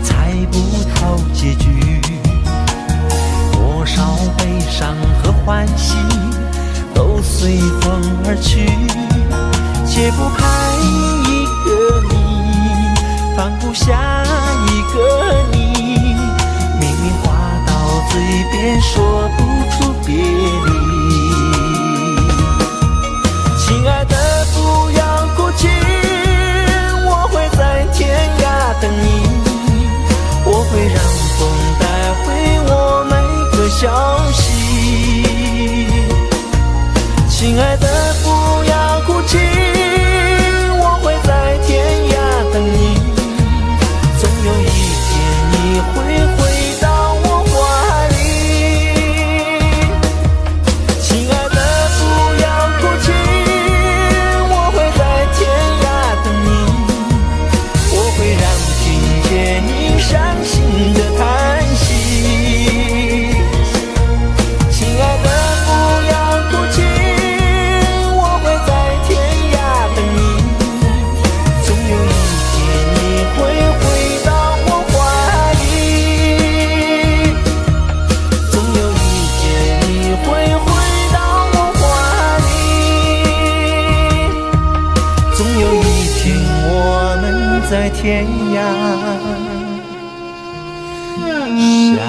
猜不透结局，多少悲伤和欢喜都随风而去，解不开一个谜，放不下一个你，明明话到嘴边说不出别离。亲爱的不要哭泣，我会在天涯等你，我会让风带回我每个消息。亲爱的不要哭泣，我会在天涯等你，总有一天你会回到我怀里。亲爱的不要哭泣，我会在天涯等你，我会让听见你伤心的叹息。亲爱的不要哭泣，我会在天涯等你，总有一天你会回到我怀里，总有一天你会回到我怀里，总有一天我们在天涯相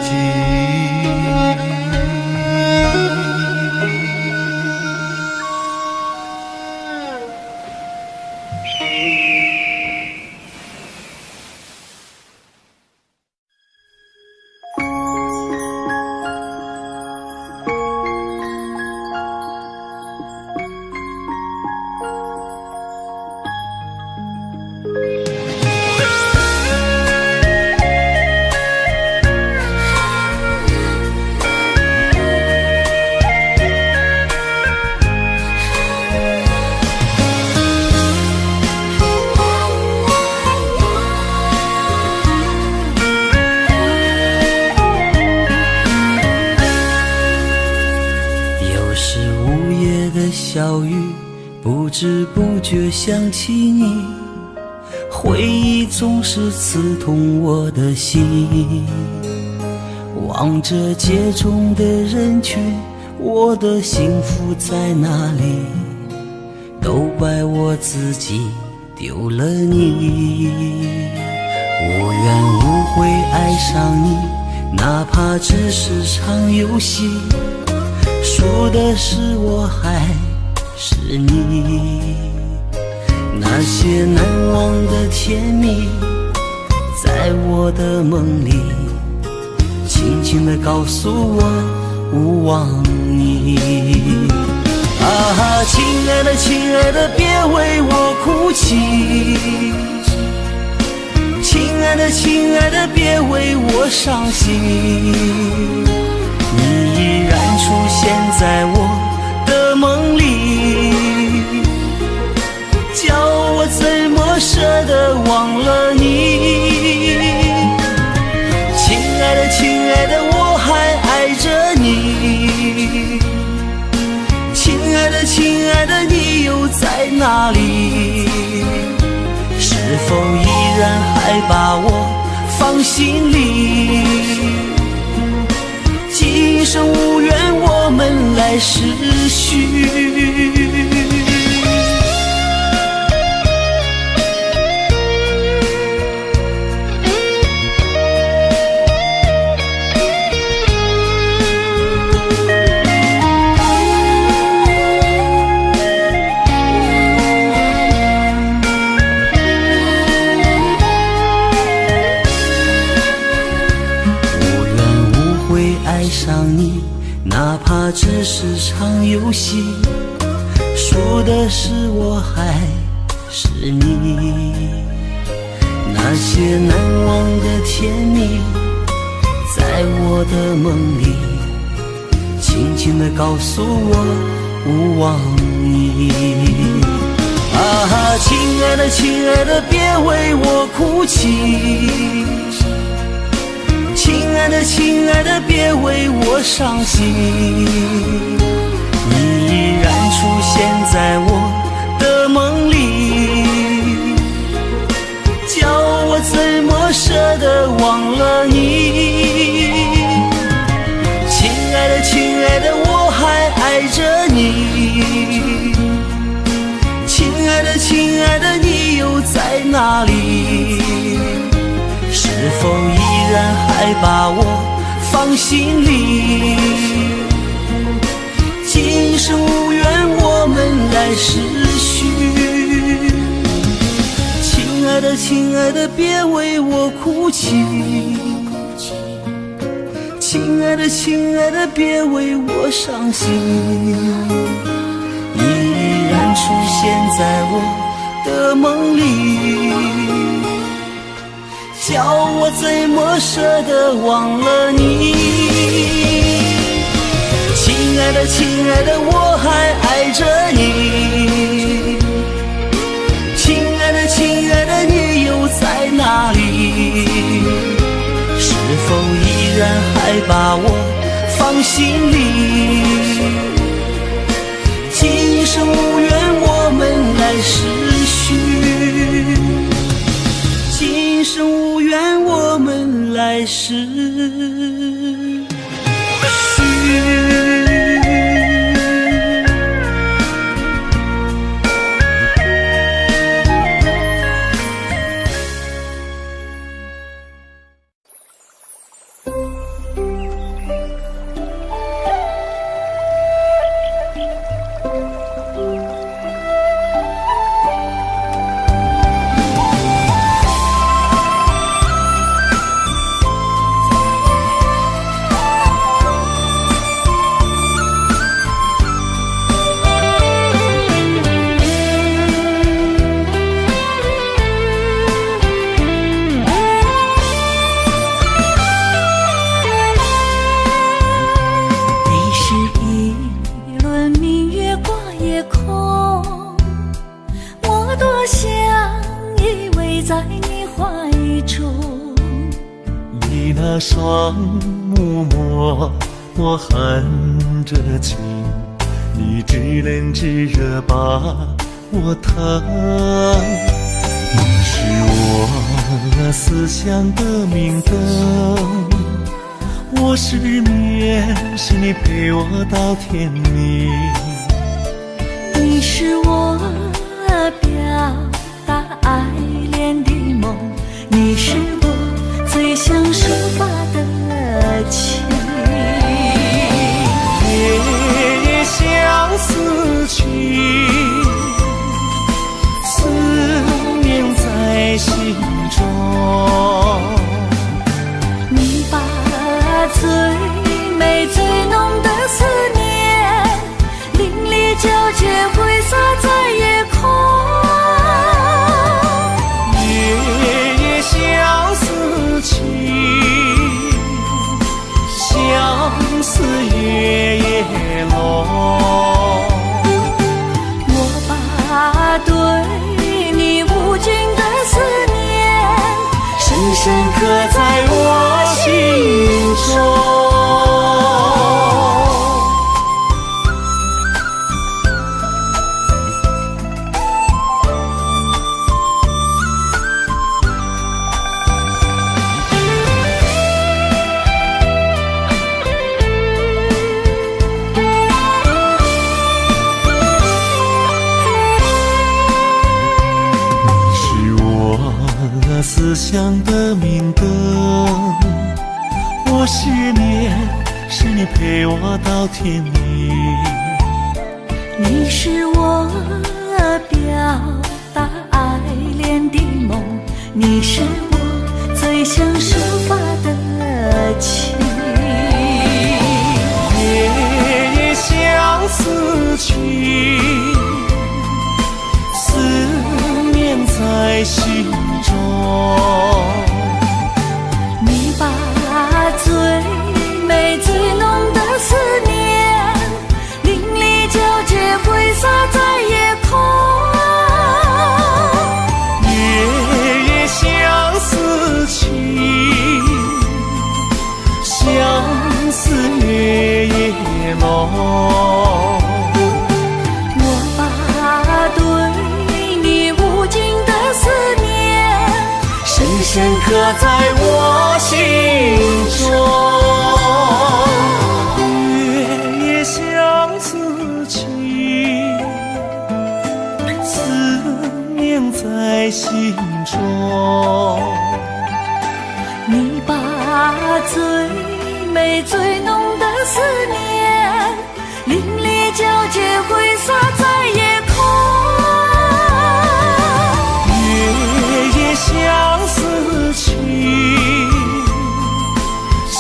聚。小雨不知不觉想起你，回忆总是刺痛我的心。望着街中的人群，我的幸福在哪里？都怪我自己丢了你。无缘无悔爱上你，哪怕只是场游戏，输的是我还是你。那些难忘的甜蜜，在我的梦里轻轻地告诉我勿忘你。啊，亲爱的，亲爱的，别为我哭泣。亲爱的，亲爱的，别为我伤心。你依然出现在我的梦里，叫我怎么舍得忘了你。亲爱的，亲爱的，我还爱着你。亲爱的，亲爱的，你又在哪里？是否依然还把我放心里？今生无缘，我们来世续。哪怕只是场游戏，输的是我还是你？那些难忘的甜蜜，在我的梦里轻轻地告诉我勿忘你。啊，亲爱的，亲爱的，别为我哭泣。亲爱的，亲爱的，别为我伤心。你依然出现在我的梦里，叫我怎么舍得忘了你。亲爱的，亲爱的，我还爱着你。亲爱的，亲爱的，你又在哪里？是否依然还把我放心里？今生无缘，我们来世续。亲爱的，亲爱的，别为我哭泣。亲爱的，亲爱的，别为我伤心。你依然出现在我的梦里，叫我怎么舍得忘了你。亲爱的，亲爱的，我还爱着你。亲爱的，亲爱的，你又在哪里？是否依然还把我放心里？今生无缘，我们来世续。今生无缘，我们来世续。那双目默我含着情，你知冷知热把我疼。你是我思乡的明灯，我失眠是你陪我到天明。你是我表达爱恋的梦，你是我最想抒发的情。夜夜相思情，思念在心中。你把最美最浓的思念淋漓交深刻在我心中。思想的明灯，我思念是你陪我到天明。你是我表达爱恋的梦，你是我最想抒发的情。夜夜相思情，思念在心中。你把最美最浓的思念淋漓交结挥洒在夜空。夜夜相思情，相思夜夜梦。我把对你无尽的思念深深刻在我心中。夜夜相思情，思念在心中。你把最美最浓的思念淋漓交结挥洒在夜空。夜夜相思情，相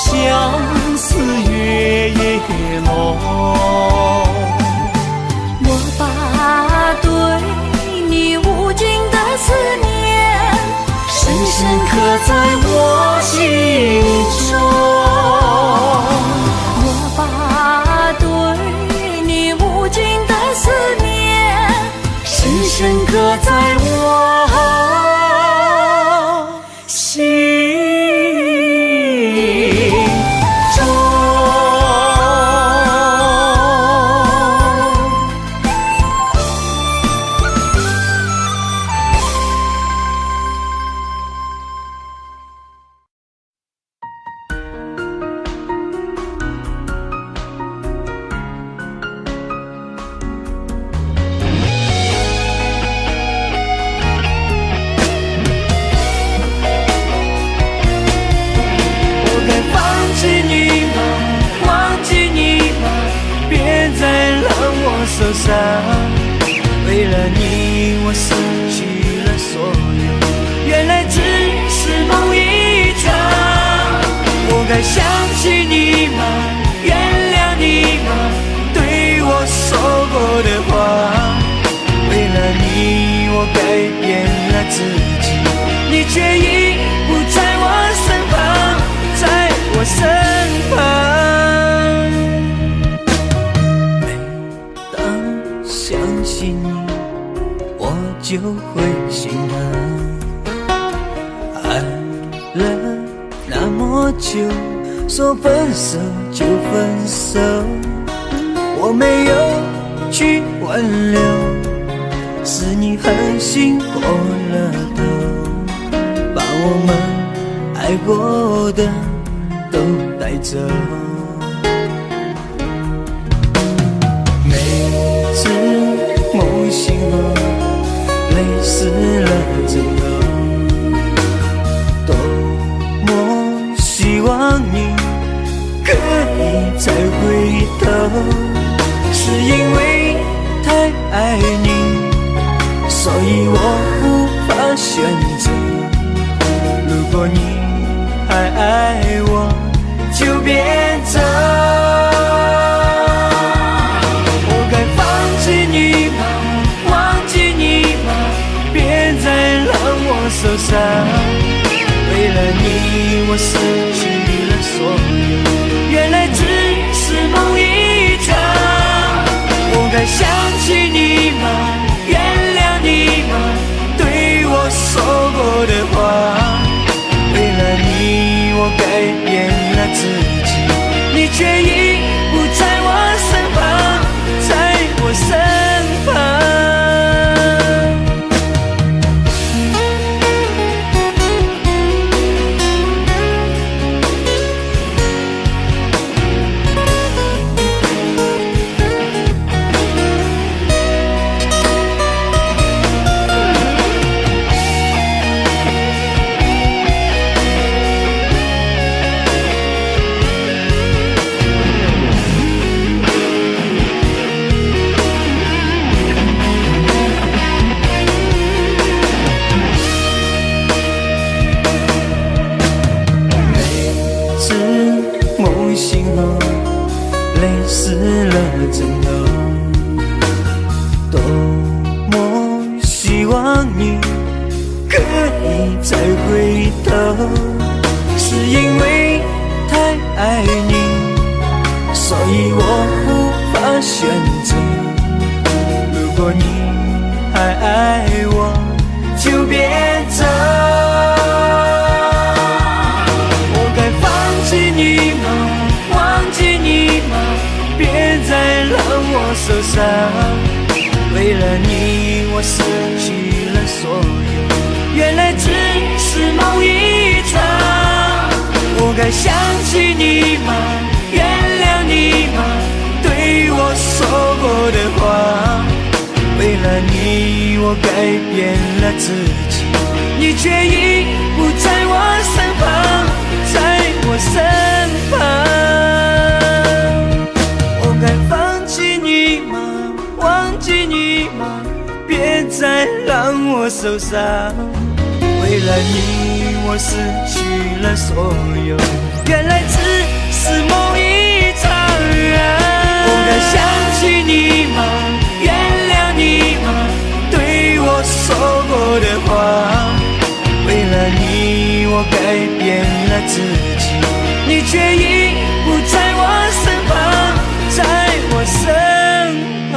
思夜夜梦。我把对你无尽的思念深深刻在我心中。我把对你无尽的思念深深刻在我心中。受伤，为了你我失去了所有，原来只是梦一场。我该想起你吗？原谅你吗？对我说过的话，为了你我改变了自己，你却已不在我身旁，在我身旁。想起你，我就会心疼。爱了那么久，说分手就分手，我没有去挽留，是你狠心过了头，把我们爱过的都带走。梦醒后，泪湿了枕头，多么希望你可以再回头，是因为太爱你，所以我无法选择。如果你还爱我，就别走。受伤，为了你我失去了所有，原来只是梦一场。我该想起你吗？原谅你吗？对我说过的话，为了我改变了自己，你却已不在我身旁，在我身旁。泪湿了枕头，多么希望你可以再回头，是因为太爱你，所以我无法选择。如果你还爱我，就别走。我该放弃你吗？忘记你吗？别再让我受伤。为了你，我失去了所有，原来只是梦一场。我该想起你吗？原谅你吗？对我说过的话。为了你，我改变了自己，你却已不在我身旁，在我身旁。我该放弃你吗？忘记你吗？别再让我受伤。为了你，我失去了所有，原来只是梦一场。我该想起你吗？原谅你吗？对我说过的话。为了你，我改变了自己，你却已不在我身旁，在我身旁。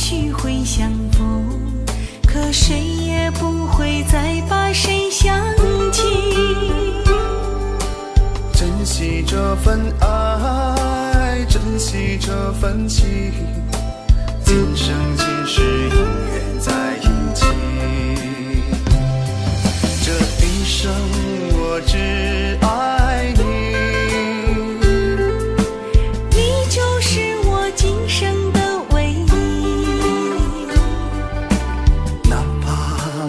许会相逢，可谁也不会再把谁想起。珍惜这份爱，珍惜这份情，今生今世永远在一起。这一生我只爱你，你就是我今生的唯一。哪怕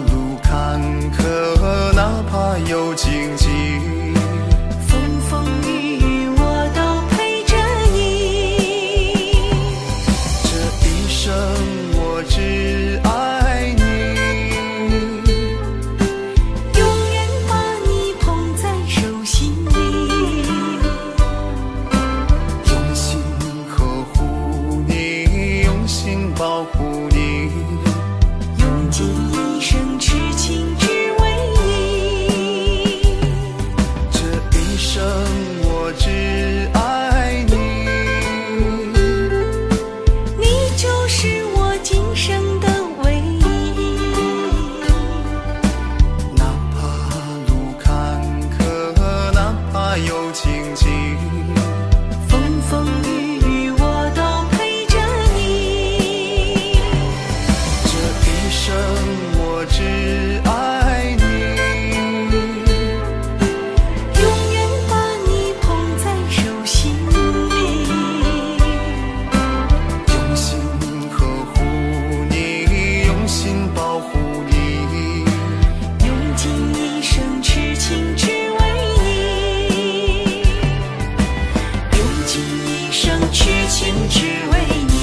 路坎坷，哪怕有荆棘，风风雨雨我都陪着你。这一生我只爱你，永远把你捧在手心里，用心呵护你，用心保护你，用尽一生痴情只为你。这一生我只爱你，你就是我今生的唯一。哪怕路坎坷，哪怕有荆棘，风风雨雨我都陪着你。这一生我只爱你，永远把你捧在手心里，用心呵护你，用心保护你，用尽一生痴情只为你，用尽一生痴情只为你。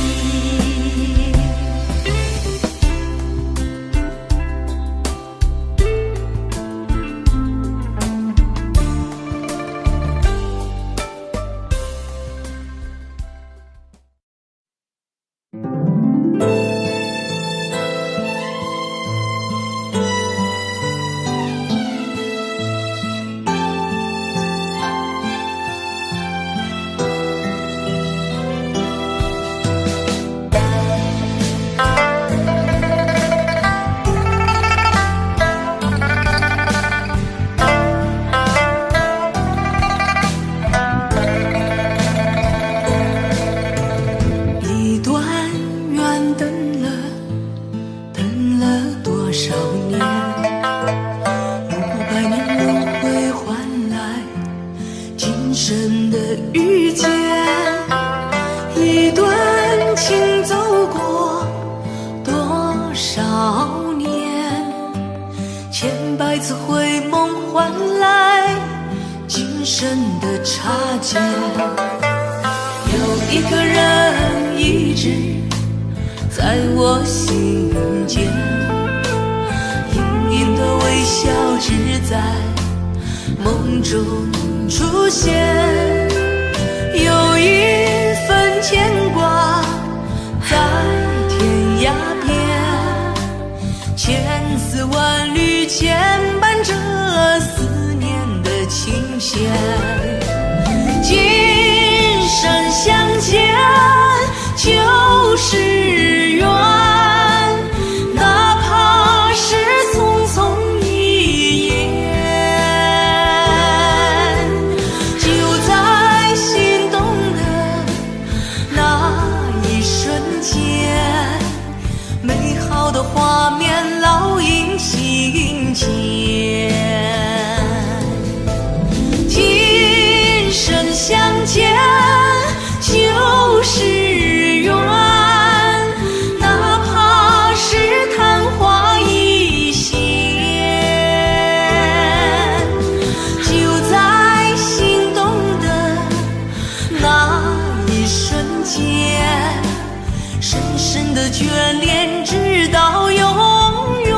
一段缘等了多少年，500年轮回换来今生的遇见。一段情走过多少年，千百次回梦换来今生的擦肩。有一个人一直在我心间，隐隐的微笑只在梦中出现，有一份牵挂在天涯边，千丝万缕牵绊着思念的琴弦。今生相见就是缘，哪怕是匆匆一眼，就在心动的那一瞬间，美好的画面烙印心间。今生相见就是缘，哪怕是昙花一现，就在心动的那一瞬间，深深的眷恋直到永远。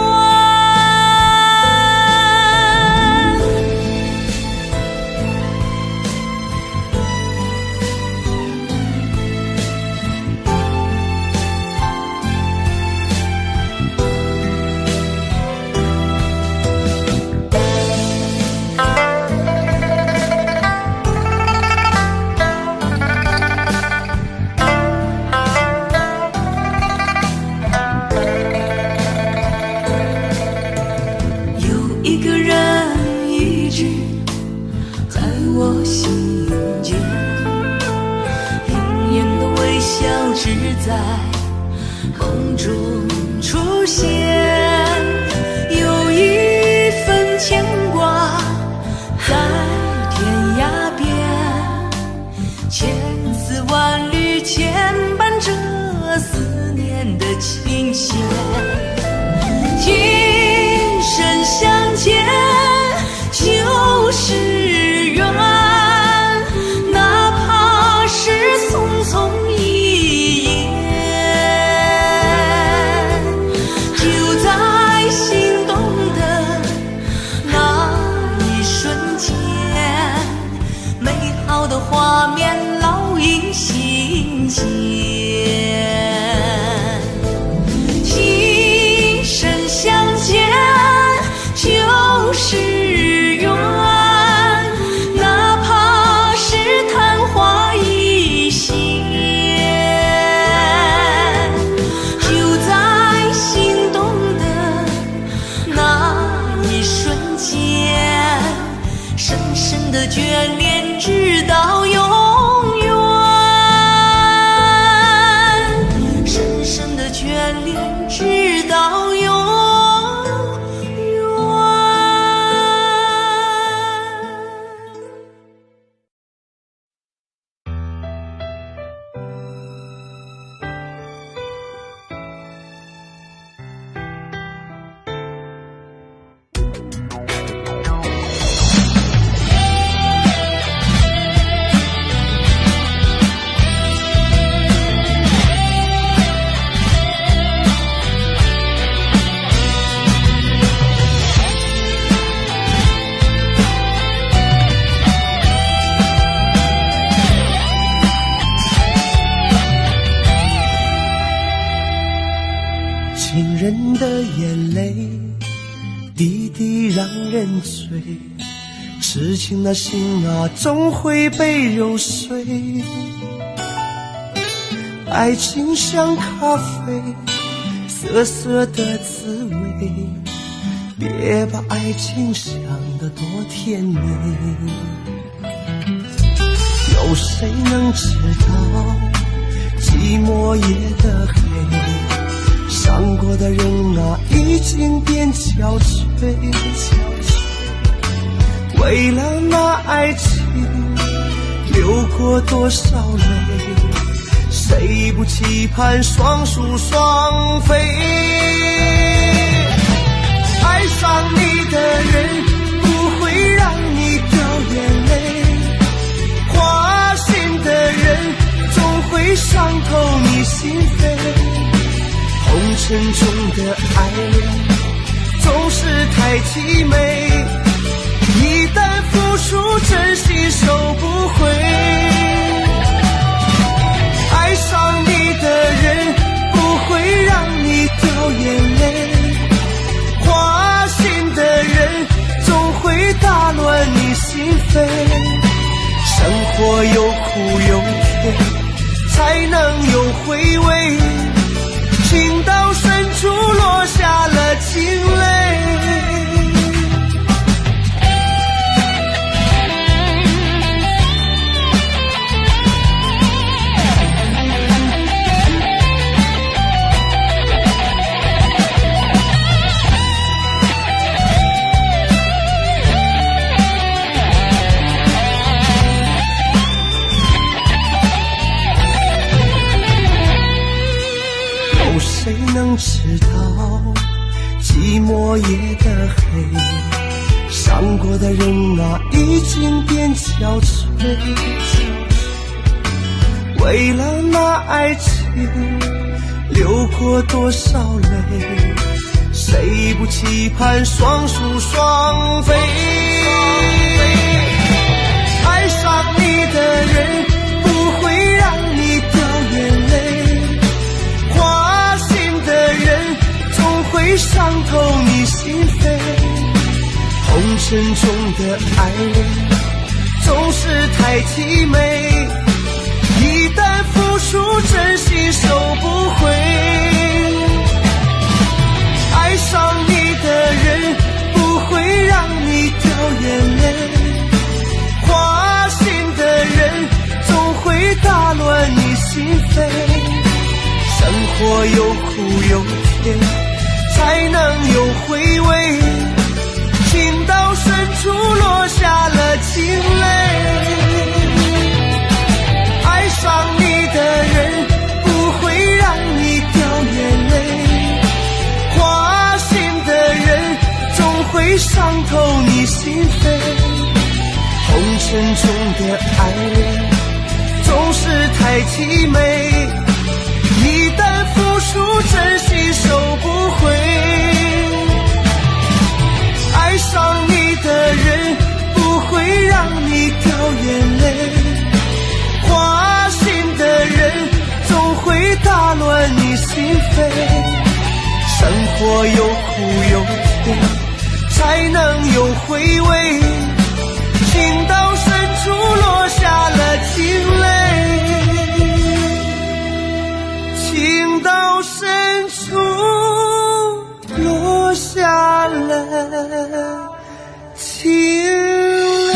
只在梦中出现，有一份牵挂在天涯边，千丝万缕牵绊着思念的琴弦，今生相见就是缘，哪怕是匆匆一眼，就在心动的那一瞬间，美好的画面烙印心间，今生相见就是缘，哪怕是昙花一现，就在心动的那一瞬间，深深的眷恋直到永远，深深的眷恋直到永远。情人的眼泪滴滴让人醉，痴情的心啊终会被揉碎。爱情像咖啡，涩涩的滋味，别把爱情想得多甜美。有谁能知道寂寞夜的黑，伤过的人啊，已经变憔悴。为了那爱情，流过多少泪，谁不期盼双宿双飞？爱上你的人，不会让你掉眼泪，花心的人，总会伤透你心扉。红尘中的爱恋总是太凄美，一旦付出真心收不回。爱上你的人不会让你掉眼泪，花心的人总会打乱你心扉。生活有苦有甜，才能有回味，情到深处落下了情泪。谁能知道寂寞夜的黑，伤过的人啊，已经变憔悴。为了那爱情，流过多少泪，谁不期盼双宿双飞？爱上你的人，不会让你掉眼泪，花心的人总会伤透你心扉。红尘中的爱恋总是太凄美，一旦付出真心收不回。爱上你的人不会让你掉眼泪，花心的人总会打乱你心扉。活有苦有甜，才能有回味。情到深处落下了情泪，爱上你的人不会让你掉眼泪，花心的人总会伤透你心扉。红尘中的爱恋总是太凄美，一旦付出真心收不回。爱上你的人不会让你掉眼泪，花心的人总会打乱你心扉。生活有苦有甜，才能有回味。情到深处落下了情泪，情到深处落下了情泪。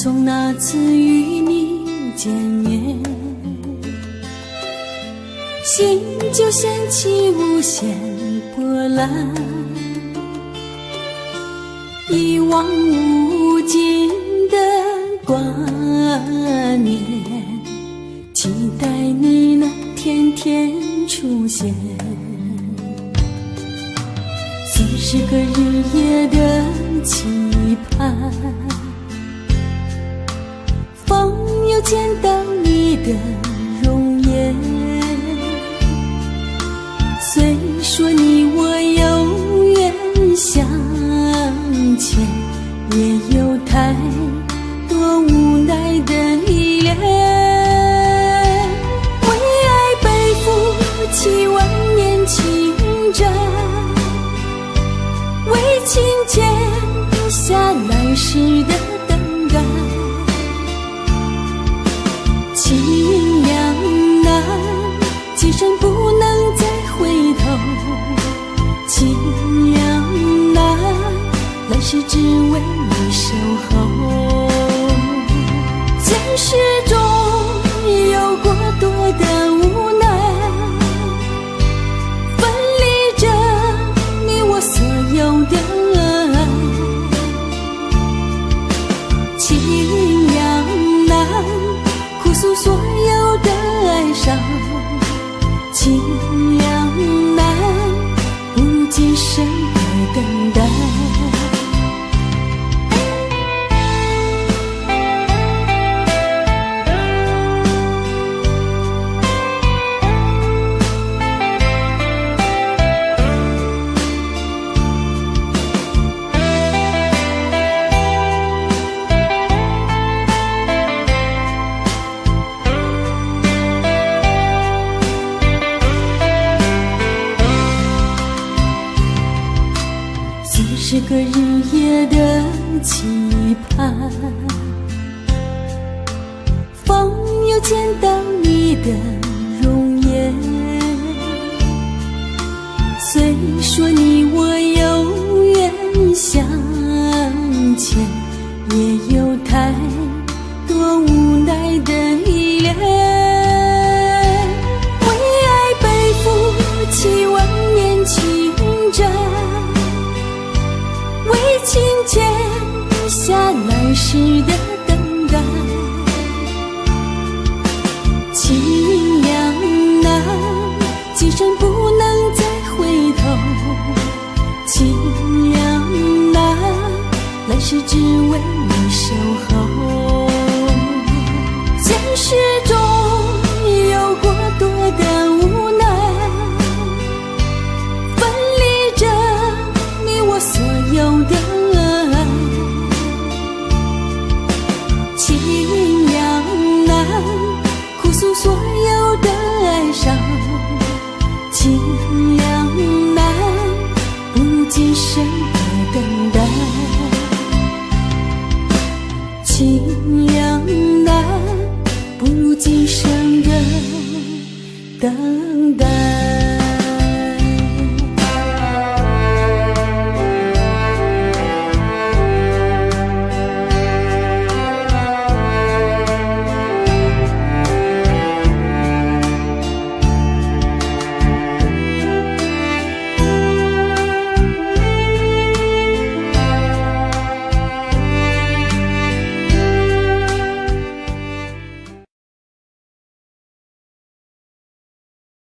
从那次与你见面，心就掀起无限波澜，一往无尽的挂念，期待你那天天出现。40个日夜的期盼，风又见到你的容颜。虽说你我有缘相牵，也有太多无奈的依恋。为爱背负起万年情债，为情欠下来世的等待。情两难，今生不能再回头。情两难，来世只为你守候。前世中有过多的无奈，分离着你我所有的爱。情两难，哭诉所有的哀伤。情两难，不如今生的等待。40个日夜的期盼，风又见到你的容颜。虽说你我有缘相牵，也有太多无奈的依恋。为爱背负起万年情债，为情欠下来世的等待。情两难，今生不能再回头。情两难，来世只为你守候。前世中的